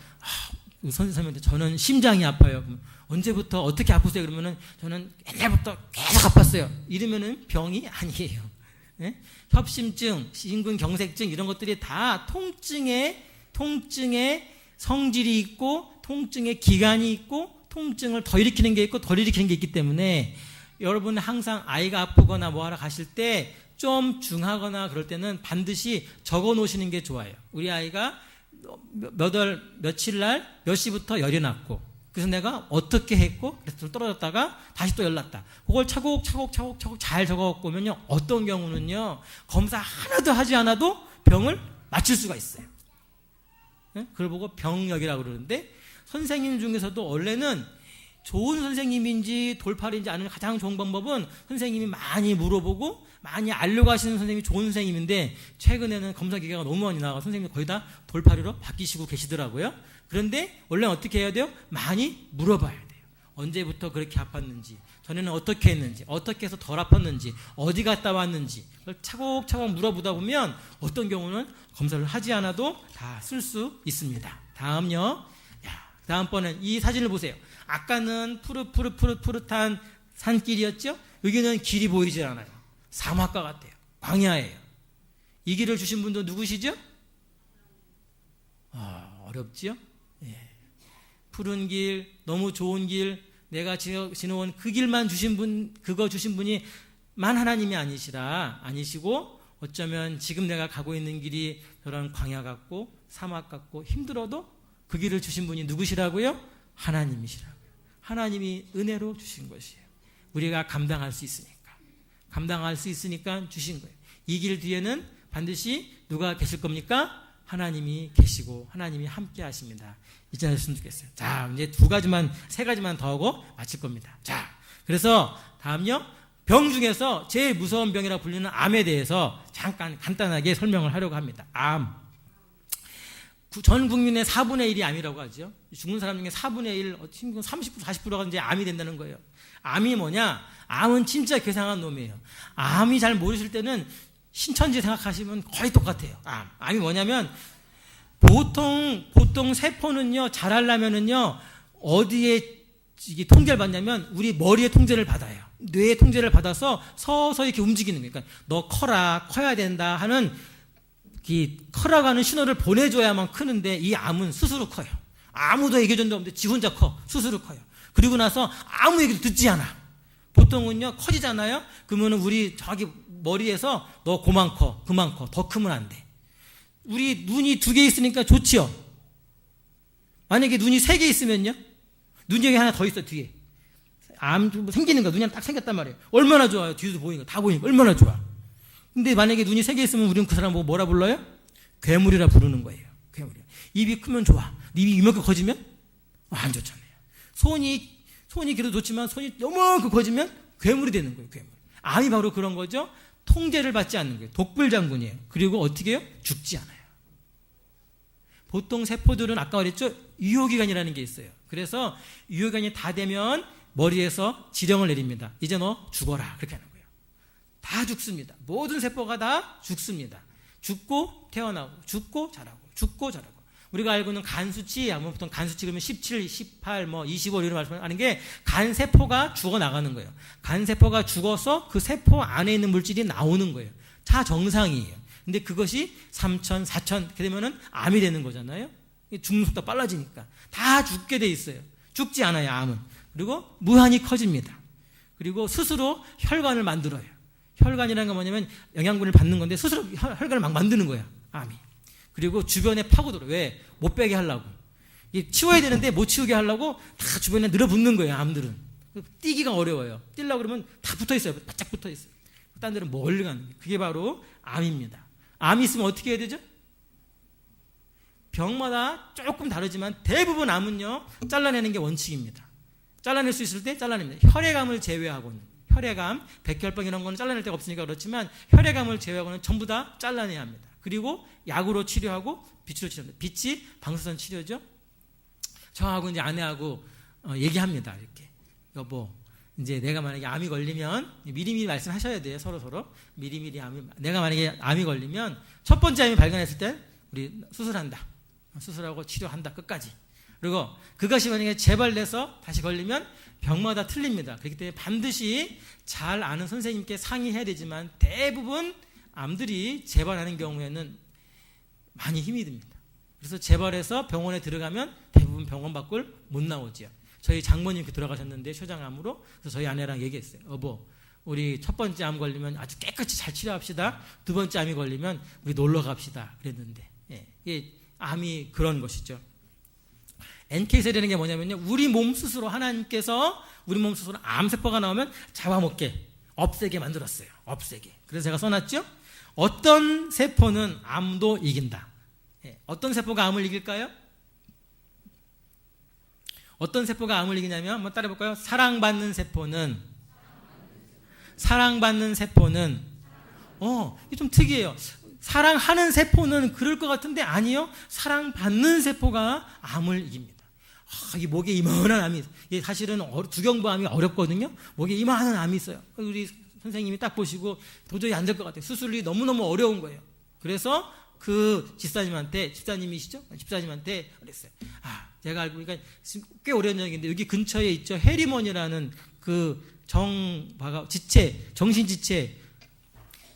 선생님한테 저는 심장이 아파요. 그럼 언제부터 어떻게 아프세요? 그러면은 저는 옛날부터 계속 아팠어요. 이러면은 병이 아니에요. 네? 협심증, 심근경색증 이런 것들이 다 통증의 성질이 있고 통증의 기간이 있고 통증을 더 일으키는 게 있고 덜 일으키는 게 있기 때문에 여러분 항상 아이가 아프거나 뭐 하러 가실 때 좀 중하거나 그럴 때는 반드시 적어 놓으시는 게 좋아요. 우리 아이가 며칠 날 몇 시부터 열이 났고 그래서 내가 어떻게 했고 그래서 좀 떨어졌다가 다시 또 열났다. 그걸 차곡차곡 잘 적어갖고 오면요. 어떤 경우는요. 검사 하나도 하지 않아도 병을 맞출 수가 있어요. 네? 그걸 보고 병력이라고 그러는데 선생님 중에서도 원래는 좋은 선생님인지 돌팔인지 아는 가장 좋은 방법은 선생님이 많이 물어보고 많이 알려고 하시는 선생님이 좋은 선생님인데 최근에는 검사 기계가 너무 많이 나와서 선생님이 거의 다 돌팔이로 바뀌시고 계시더라고요. 그런데 원래는 어떻게 해야 돼요? 많이 물어봐야 돼요. 언제부터 그렇게 아팠는지, 전에는 어떻게 했는지, 어떻게 해서 덜 아팠는지, 어디 갔다 왔는지 그걸 차곡차곡 물어보다 보면 어떤 경우는 검사를 하지 않아도 다 쓸 수 있습니다. 다음요. 다음번엔 이 사진을 보세요. 아까는 푸릇한 산길이었죠? 여기는 길이 보이질 않아요. 사막과 같아요. 광야예요. 이 길을 주신 분도 누구시죠? 어렵죠? 예. 푸른 길, 너무 좋은 길, 내가 지나온 그 길만 주신 분, 그거 주신 분이 만 하나님이 아니시고 어쩌면 지금 내가 가고 있는 길이 저런 광야 같고 사막 같고 힘들어도 그 길을 주신 분이 누구시라고요? 하나님이시라고요. 하나님이 은혜로 주신 것이에요. 우리가 감당할 수 있으니까 주신 거예요. 이 길 뒤에는 반드시 누가 계실 겁니까? 하나님이 계시고 하나님이 함께 하십니다. 잊지 않으셨으면 좋겠어요. 자, 이제 세 가지만 더 하고 마칠 겁니다. 자, 그래서 다음요. 병 중에서 제일 무서운 병이라고 불리는 암에 대해서 잠깐 간단하게 설명을 하려고 합니다. 암. 전 국민의 4분의 1이 암이라고 하죠. 죽는 사람 중에 4분의 1, 30%, 40%가 이제 암이 된다는 거예요. 암이 뭐냐? 암은 진짜 괴상한 놈이에요. 암이 잘 모르실 때는 신천지 생각하시면 거의 똑같아요. 암이 뭐냐면 보통 세포는요, 자라려면은요, 어디에 통제를 받냐면 우리 머리에 통제를 받아요. 뇌에 통제를 받아서 서서히 이렇게 움직이는 거예요. 그러니까 너 커야 된다 하는 커라가는 신호를 보내줘야만 크는데 이 암은 스스로 커요. 아무도 얘기해준 적 없는데 지 혼자 커. 스스로 커요. 그리고 나서 아무 얘기도 듣지 않아. 보통은요 커지잖아요. 그러면 우리 저기 머리에서 너 그만 커. 더 크면 안 돼. 우리 눈이 2개 있으니까 좋지요. 만약에 눈이 3개 있으면요. 눈이 여기 하나 더 있어 뒤에. 암 생기는 거 눈이 하나 딱 생겼단 말이에요. 얼마나 좋아요. 뒤에도 보이는 거 다 보이는 거 얼마나 좋아. 근데 만약에 눈이 3개 있으면 우리는 그 사람 보고 뭐라 불러요? 괴물이라 부르는 거예요. 괴물이요. 입이 크면 좋아. 입이 이만큼 커지면 안 좋잖아요. 손이 그래도 좋지만 손이 요만큼 커지면 괴물이 되는 거예요. 괴물. 암이 바로 그런 거죠. 통제를 받지 않는 거예요. 독불장군이에요. 그리고 어떻게 해요? 죽지 않아요. 보통 세포들은 아까 말했죠. 유효기간이라는 게 있어요. 그래서 유효기간이 다 되면 머리에서 지령을 내립니다. 이제 너 죽어라. 그렇게 하는 거예요. 다 죽습니다. 모든 세포가 다 죽습니다. 죽고 태어나고 죽고 자라고 죽고 자라고. 우리가 알고 있는 간 수치, 보통 간 수치 그러면 17, 18, 25 이런 말씀하는 게 간 세포가 죽어 나가는 거예요. 간 세포가 죽어서 그 세포 안에 있는 물질이 나오는 거예요. 다 정상이에요. 근데 그것이 3,000, 4,000 이렇게 되면은 암이 되는 거잖아요. 죽는 속도가 빨라지니까. 다 죽게 돼 있어요. 죽지 않아요, 암은. 그리고 무한히 커집니다. 그리고 스스로 혈관을 만들어요. 혈관이라는 건 뭐냐면 영양분을 받는 건데 스스로 혈관을 막 만드는 거야, 암이. 그리고 주변에 파고들어. 왜? 못 빼게 하려고. 치워야 되는데 못 치우게 하려고 다 주변에 늘어붙는 거예요, 암들은. 뛰기가 어려워요. 뛰려고 그러면 다 붙어 있어요. 바짝 붙어 있어요. 딴 데는 멀리 가는 거예요. 그게 바로 암입니다. 암이 있으면 어떻게 해야 되죠? 병마다 조금 다르지만 대부분 암은요, 잘라내는 게 원칙입니다. 잘라낼 수 있을 때 잘라냅니다. 혈액암을 제외하고는, 혈액암, 백혈병 이런 거는 잘라낼 데가 없으니까 그렇지만 혈액암을 제외하고는 전부 다 잘라내야 합니다. 그리고 약으로 치료하고 빛으로 치료합니다. 빛이 방사선 치료죠. 저하고 이제 아내하고 얘기합니다. 이렇게, 여보, 이제 내가 만약에 암이 걸리면 미리미리 말씀하셔야 돼요. 서로 미리미리 내가 만약에 암이 걸리면 첫 번째 암이 발견했을 때 우리 수술한다. 수술하고 치료한다, 끝까지. 그리고 그것이 만약에 재발돼서 다시 걸리면 병마다 틀립니다. 그렇기 때문에 반드시 잘 아는 선생님께 상의해야 되지만 대부분 암들이 재발하는 경우에는 많이 힘이 듭니다. 그래서 재발해서 병원에 들어가면 대부분 병원 밖을 못 나오죠. 저희 장모님께 들어가셨는데 쇼장암으로. 그래서 저희 아내랑 얘기했어요. 여보, 우리 첫 번째 암 걸리면 아주 깨끗이 잘 치료합시다. 두 번째 암이 걸리면 우리 놀러 갑시다. 그랬는데, 예, 암이 그런 것이죠. NK셀이라는 게 뭐냐면요, 우리 몸 스스로 하나님께서 우리 몸 스스로 암세포가 나오면 잡아먹게, 없애게 만들었어요. 없애게. 그래서 제가 써놨죠. 어떤 세포는 암도 이긴다. 어떤 세포가 암을 이길까요? 어떤 세포가 암을 이기냐면 한번 따라해볼까요? 사랑받는 세포는 이게 좀 특이해요. 사랑하는 세포는 그럴 것 같은데 아니요. 사랑받는 세포가 암을 이깁니다. 이 목에 이만한 암이 있어요. 이게 사실은 두경부암이 어렵거든요. 목에 이만한 암이 있어요. 우리 선생님이 딱 보시고 도저히 안 될 것 같아요. 수술이 너무너무 어려운 거예요. 그래서 그 집사님이시죠? 집사님한테 그랬어요. 제가 알고 보니까 꽤 오래전 얘기인데 여기 근처에 있죠. 해리먼이라는 그 정신지체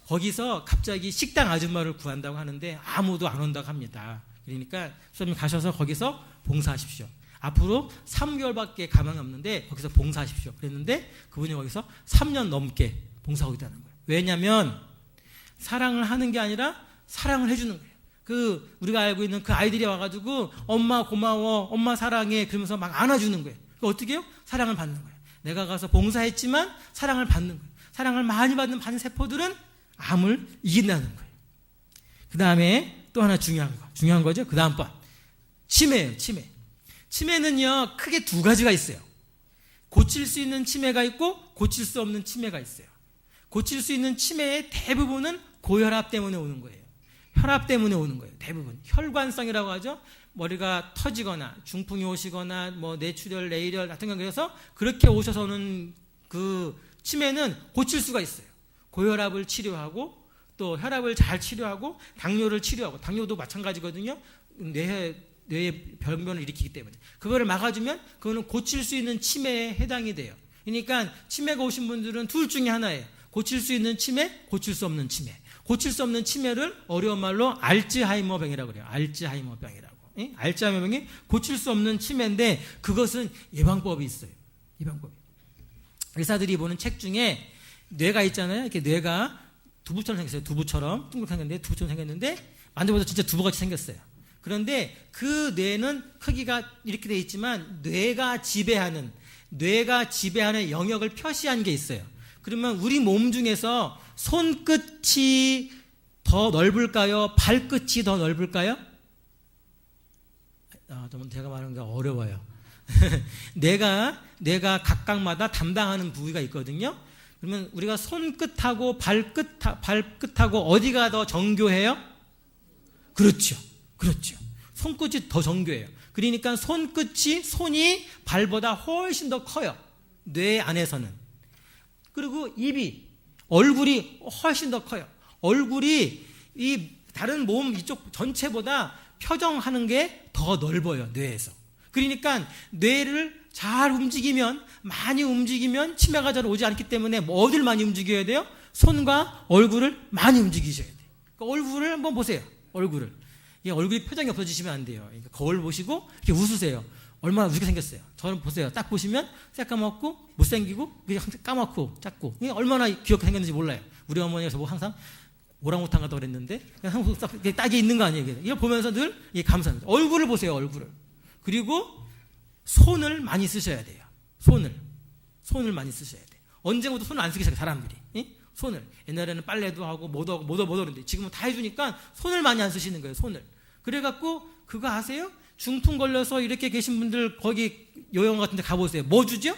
거기서 갑자기 식당 아줌마를 구한다고 하는데 아무도 안 온다고 합니다. 그러니까 수사님 가셔서 거기서 봉사하십시오. 앞으로 3개월밖에 가망이 없는데 거기서 봉사하십시오. 그랬는데 그분이 거기서 3년 넘게 봉사하고 있다는 거예요. 왜냐하면 사랑을 하는 게 아니라 사랑을 해주는 거예요. 우리가 알고 있는 그 아이들이 와가지고 엄마 고마워, 엄마 사랑해 그러면서 막 안아주는 거예요. 어떻게 해요? 사랑을 받는 거예요. 내가 가서 봉사했지만 사랑을 받는 거예요. 사랑을 많이 받는 세포들은 암을 이긴다는 거예요. 그 다음에 또 하나 중요한 거죠. 그 다음 번 치매예요. 치매는요 크게 두 가지가 있어요. 고칠 수 있는 치매가 있고 고칠 수 없는 치매가 있어요. 고칠 수 있는 치매의 대부분은 고혈압 때문에 오는 거예요. 혈압 때문에 오는 거예요. 대부분 혈관성이라고 하죠. 머리가 터지거나 중풍이 오시거나 뇌출혈, 뇌일혈 같은 거, 그래서 그렇게 오셔서 오는 그 치매는 고칠 수가 있어요. 고혈압을 치료하고 또 혈압을 잘 치료하고 당뇨를 치료하고, 당뇨도 마찬가지거든요. 뇌에 병변을 일으키기 때문에 그거를 막아주면 그거는 고칠 수 있는 치매에 해당이 돼요. 그러니까 치매가 오신 분들은 둘 중에 하나예요. 고칠 수 있는 치매, 고칠 수 없는 치매. 고칠 수 없는 치매를 어려운 말로 알츠하이머병이라고 그래요. 알츠하이머병이라고. 알츠하이머병이 고칠 수 없는 치매인데 그것은 예방법이 있어요. 예방법이. 의사들이 보는 책 중에 뇌가 있잖아요. 이렇게 뇌가 두부처럼 생겼어요. 두부처럼 둥글게 생겼는데 두부처럼 생겼는데 만져봐도 진짜 두부같이 생겼어요. 그런데 그 뇌는 크기가 이렇게 돼 있지만 뇌가 지배하는 영역을 표시한 게 있어요. 그러면 우리 몸 중에서 손끝이 더 넓을까요? 발끝이 더 넓을까요? 좀 제가 말하는 게 어려워요. 뇌가 각각마다 담당하는 부위가 있거든요. 그러면 우리가 손끝하고 발끝하고 어디가 더 정교해요? 그렇죠. 손끝이 더 정교해요. 그러니까 손이 발보다 훨씬 더 커요. 뇌 안에서는. 그리고 얼굴이 훨씬 더 커요. 얼굴이 이 다른 몸 이쪽 전체보다 표정하는 게 더 넓어요. 뇌에서. 그러니까 뇌를 잘 움직이면, 많이 움직이면 치매가 잘 오지 않기 때문에 어딜 많이 움직여야 돼요? 손과 얼굴을 많이 움직이셔야 돼요. 그러니까 얼굴을 한번 보세요. 얼굴을. 이 얼굴이 표정이 없어지시면 안 돼요. 그러니까 거울 보시고 이렇게 웃으세요. 얼마나 웃게 생겼어요. 저는 보세요. 딱 보시면 새까맣고 못생기고 까맣고 작고 이게 얼마나 귀엽게 생겼는지 몰라요. 우리 어머니가 저보고 항상 오랑우탄 같다고 그랬는데 항상 딱이 있는 거 아니에요. 이걸 보면서 늘 감사합니다. 얼굴을 보세요. 얼굴을. 그리고 손을 많이 쓰셔야 돼요. 손을 많이 쓰셔야 돼요. 언제부터 손을 안 쓰기 시작해요. 사람들이. 손을. 옛날에는 빨래도 하고 뭐도 하고 뭐도 그러는데 지금은 다 해주니까 손을 많이 안 쓰시는 거예요. 손을. 그래갖고 그거 아세요? 중풍 걸려서 이렇게 계신 분들 거기 요양 같은 데 가보세요. 뭐 주죠?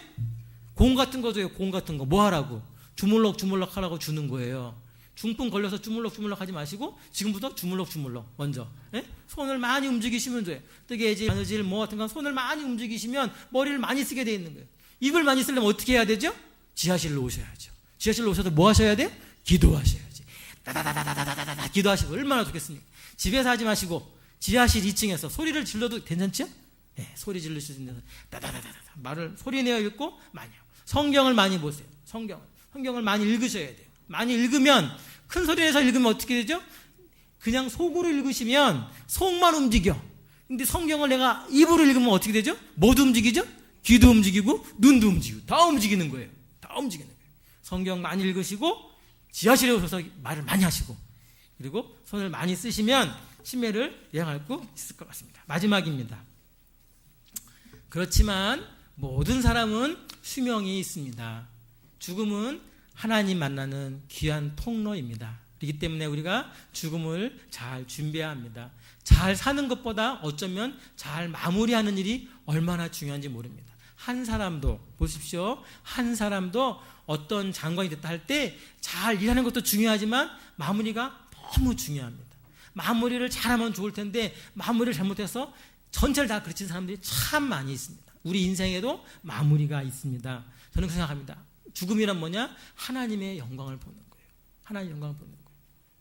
공 같은 거 줘요. 공 같은 거. 뭐 하라고? 주물럭 하라고 주는 거예요. 중풍 걸려서 주물럭 하지 마시고 지금부터 주물럭 먼저. 손을 많이 움직이시면 돼요. 뜨개질, 바느질 뭐 같은 건 손을 많이 움직이시면 머리를 많이 쓰게 돼 있는 거예요. 입을 많이 쓰려면 어떻게 해야 되죠? 지하실로 오셔야죠. 지하실로 오셔서 뭐 하셔야 돼요? 기도하셔야지. 다다다다다다다다 기도하시고 얼마나 좋겠습니까? 집에서 하지 마시고 지하실 2층에서 소리를 질러도 괜찮죠? 네, 소리 지를 수 있는 데서 다다다다다 말을 소리 내어 읽고 많이 하고 성경을 많이 보세요. 성경을 많이 읽으셔야 돼요. 많이 읽으면 큰 소리 내서 읽으면 어떻게 되죠? 그냥 속으로 읽으시면 속만 움직여. 근데 성경을 내가 입으로 읽으면 어떻게 되죠? 뭐도 움직이죠? 귀도 움직이고 눈도 움직이고 다 움직이는 거예요. 성경 많이 읽으시고 지하실에 오셔서 말을 많이 하시고 그리고 손을 많이 쓰시면 치매를 예방할 수 있을 것 같습니다. 마지막입니다. 그렇지만 모든 사람은 수명이 있습니다. 죽음은 하나님 만나는 귀한 통로입니다. 그렇기 때문에 우리가 죽음을 잘 준비해야 합니다. 잘 사는 것보다 어쩌면 잘 마무리하는 일이 얼마나 중요한지 모릅니다. 한 사람도 보십시오. 한 사람도 어떤 장관이 됐다 할 때 잘 일하는 것도 중요하지만 마무리가 너무 중요합니다. 마무리를 잘하면 좋을 텐데 마무리를 잘못해서 전체를 다 그르친 사람들이 참 많이 있습니다. 우리 인생에도 마무리가 있습니다. 저는 그렇게 생각합니다. 죽음이란 뭐냐? 하나님의 영광을 보는 거예요. 하나님의 영광을 보는 거예요.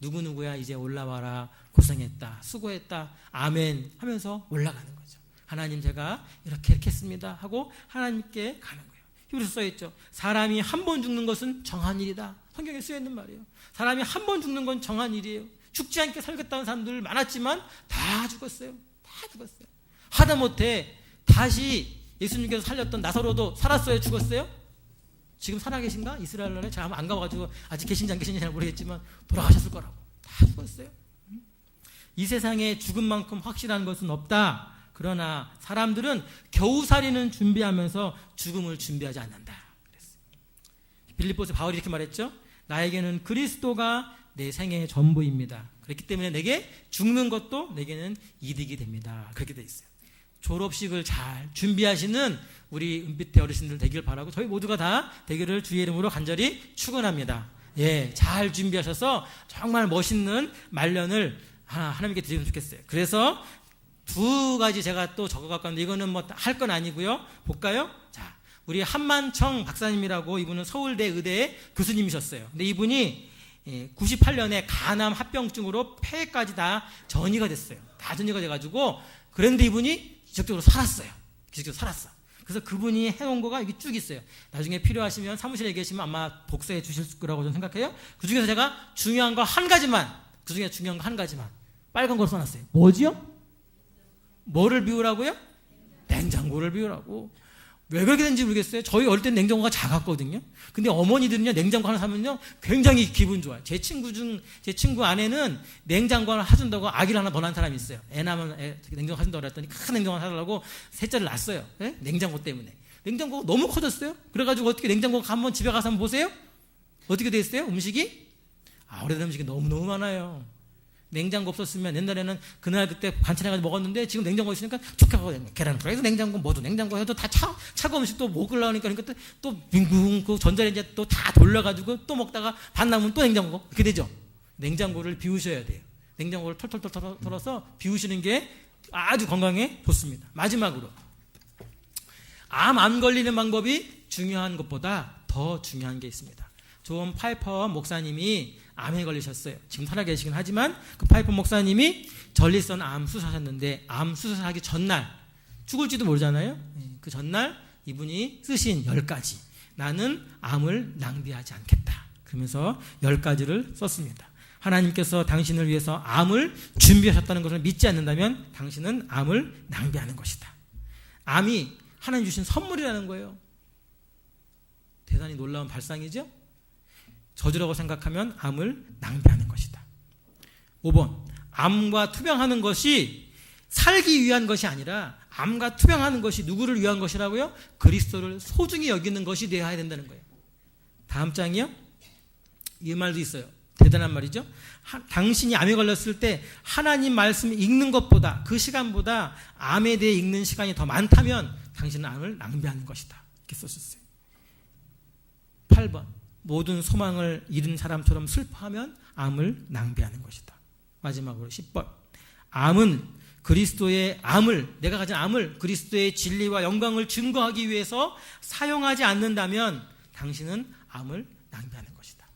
누구누구야 이제 올라와라. 고생했다. 수고했다. 아멘 하면서 올라가는 거죠. 하나님 제가 이렇게 했습니다 하고 하나님께 가는 거예요. 히브리서 써있죠. 사람이 한 번 죽는 것은 정한 일이다. 성경에 쓰여있는 말이에요. 사람이 한 번 죽는 건 정한 일이에요. 죽지 않게 살겠다는 사람들 많았지만 다 죽었어요. 하다못해 다시 예수님께서 살렸던 나사로도 살았어요? 죽었어요? 지금 살아계신가? 이스라엘 나라에 제가 안 가봐가지고 아직 계신지 안 계신지 잘 모르겠지만 돌아가셨을 거라고. 다 죽었어요. 이 세상에 죽음만큼 확실한 것은 없다. 그러나 사람들은 겨우 살이는 준비하면서 죽음을 준비하지 않는다. 빌립보서 바울이 이렇게 말했죠. 나에게는 그리스도가 내 생애의 전부입니다. 그렇기 때문에 내게 죽는 것도 내게는 이득이 됩니다. 그렇게 돼 있어요. 졸업식을 잘 준비하시는 우리 은빛대 어르신들 되기를 바라고 저희 모두가 다 되기를 주의 이름으로 간절히 축원합니다. 예, 잘 준비하셔서 정말 멋있는 말년을 하나님께 드리면 좋겠어요. 그래서 두 가지 제가 또 적어갖고 왔는데 이거는 뭐 할 건 아니고요. 볼까요? 자, 우리 한만청 박사님이라고 이분은 서울대 의대의 교수님이셨어요. 근데 이분이 98년에 간암 합병증으로 폐까지 다 전이가 됐어요. 다 전이가 돼가지고 그런데 이분이 기적적으로 살았어요. 그래서 그분이 해온 거가 여기 쭉 있어요. 나중에 필요하시면 사무실에 계시면 아마 복사해 주실 거라고 저는 생각해요. 그 중에서 제가 중요한 거 한 가지만 빨간 걸 써놨어요. 뭐지요? 뭐를 비우라고요? 냉장고를 비우라고. 왜 그렇게 된지 모르겠어요. 저희 어릴 땐 냉장고가 작았거든요. 근데 어머니들은요, 냉장고 하나 사면요, 굉장히 기분 좋아요. 제 친구 아내는 냉장고 하나 사준다고 아기를 하나 더 낳은 사람이 있어요. 애 낳으면 냉장고 사준다고 그랬더니 큰 냉장고 하나 사달라고 셋째를 낳았어요. 네? 냉장고 때문에. 냉장고가 너무 커졌어요. 그래가지고 어떻게 냉장고 한번 집에 가서 한번 보세요? 어떻게 돼 있어요? 음식이? 오래된 음식이 너무너무 많아요. 냉장고 없었으면 옛날에는 그날 그때 반찬해가지고 먹었는데 지금 냉장고 있으니까 촉촉하고 계란 프라이도 냉장고 뭐도 냉장고 해도 다 차가운 음식 또 먹으려니까 그러니까 또 빙빙 그 전자레인지에 또 다 돌려가지고 또 먹다가 반 남으면 또 냉장고 그렇게 되죠. 냉장고를 비우셔야 돼요. 냉장고를 털털 털어서 비우시는 게 아주 건강에 좋습니다. 마지막으로 암 안 걸리는 방법이 중요한 것보다 더 중요한 게 있습니다. 존 파이퍼 목사님이 암에 걸리셨어요. 지금 살아계시긴 하지만 그 파이퍼 목사님이 전립선 암 수술하셨는데 암 수술하기 전날 죽을지도 모르잖아요. 그 전날 이분이 쓰신 10가지 나는 암을 낭비하지 않겠다. 그러면서 10가지를 썼습니다. 하나님께서 당신을 위해서 암을 준비하셨다는 것을 믿지 않는다면 당신은 암을 낭비하는 것이다. 암이 하나님 주신 선물이라는 거예요. 대단히 놀라운 발상이죠. 저주라고 생각하면 암을 낭비하는 것이다. 5번, 암과 투병하는 것이 살기 위한 것이 아니라 암과 투병하는 것이 누구를 위한 것이라고요? 그리스도를 소중히 여기는 것이 되어야 된다는 거예요. 다음 장이요. 이 말도 있어요. 대단한 말이죠. 당신이 암에 걸렸을 때 하나님 말씀 읽는 것보다, 그 시간보다 암에 대해 읽는 시간이 더 많다면 당신은 암을 낭비하는 것이다. 이렇게 썼었어요. 8번, 모든 소망을 잃은 사람처럼 슬퍼하면 암을 낭비하는 것이다. 마지막으로 10번, 내가 가진 암을 그리스도의 진리와 영광을 증거하기 위해서 사용하지 않는다면 당신은 암을 낭비하는 것이다.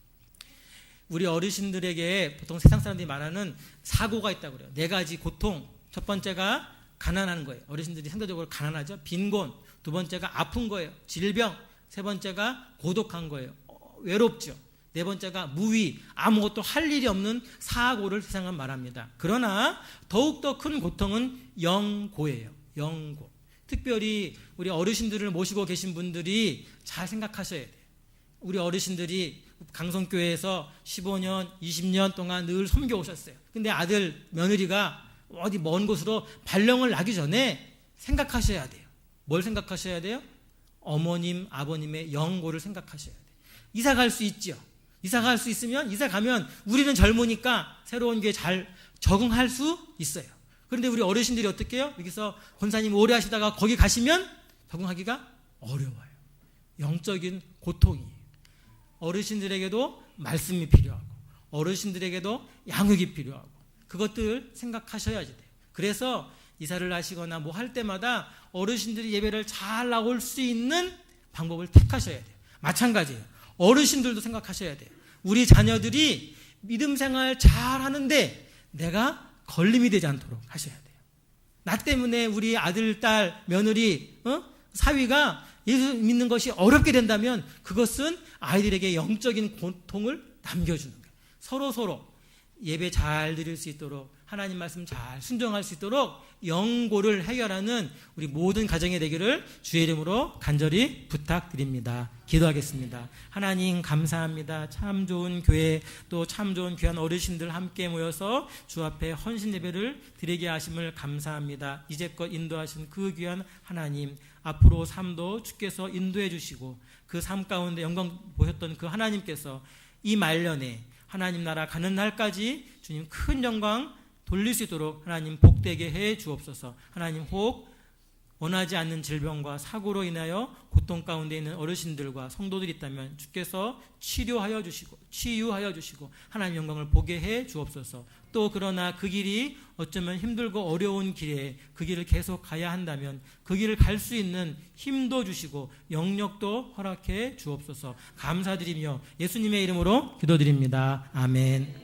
우리 어르신들에게 보통 세상 사람들이 말하는 사고가 있다고 그래요. 4가지 고통. 첫 번째가 가난한 거예요. 어르신들이 상대적으로 가난하죠. 빈곤. 두 번째가 아픈 거예요. 질병. 세 번째가 고독한 거예요. 외롭죠. 네 번째가 무위, 아무것도 할 일이 없는 사고를 세상은 말합니다. 그러나 더욱더 큰 고통은 영고예요. 영고. 특별히 우리 어르신들을 모시고 계신 분들이 잘 생각하셔야 돼요. 우리 어르신들이 강성교회에서 15년, 20년 동안 늘 섬겨오셨어요. 근데 아들, 며느리가 어디 먼 곳으로 발령을 나기 전에 생각하셔야 돼요. 뭘 생각하셔야 돼요? 어머님, 아버님의 영고를 생각하셔야 돼요. 이사 갈 수 있죠. 이사 갈 수 있으면, 이사 가면 우리는 젊으니까 새로운 게 잘 적응할 수 있어요. 그런데 우리 어르신들이 어떻게 해요? 여기서 권사님 오래 하시다가 거기 가시면 적응하기가 어려워요. 영적인 고통이에요. 어르신들에게도 말씀이 필요하고, 어르신들에게도 양육이 필요하고, 그것들 생각하셔야지 돼요. 그래서 이사를 하시거나 뭐 할 때마다 어르신들이 예배를 잘 나올 수 있는 방법을 택하셔야 돼요. 마찬가지예요. 어르신들도 생각하셔야 돼요. 우리 자녀들이 믿음 생활 잘 하는데 내가 걸림이 되지 않도록 하셔야 돼요. 나 때문에 우리 아들, 딸, 며느리, 사위가 예수 믿는 것이 어렵게 된다면 그것은 아이들에게 영적인 고통을 남겨주는 거예요. 서로 예배 잘 드릴 수 있도록, 하나님 말씀 잘 순종할 수 있도록 영고를 해결하는 우리 모든 가정이 되기를 주의 이름으로 간절히 부탁드립니다. 기도하겠습니다. 하나님 감사합니다. 참 좋은 교회, 또 참 좋은 귀한 어르신들 함께 모여서 주 앞에 헌신 예배를 드리게 하심을 감사합니다. 이제껏 인도하신 그 귀한 하나님, 앞으로 삶도 주께서 인도해 주시고 그 삶 가운데 영광 보셨던 그 하나님께서 이 말년에 하나님 나라 가는 날까지 주님 큰 영광 돌릴 수 있도록 하나님 복되게 해 주옵소서. 하나님 혹 원하지 않는 질병과 사고로 인하여 고통 가운데 있는 어르신들과 성도들이 있다면 주께서 치유하여 주시고 하나님 영광을 보게 해 주옵소서. 또 그러나 그 길이 어쩌면 힘들고 어려운 길에 그 길을 계속 가야 한다면 그 길을 갈 수 있는 힘도 주시고 영력도 허락해 주옵소서. 감사드리며 예수님의 이름으로 기도드립니다. 아멘.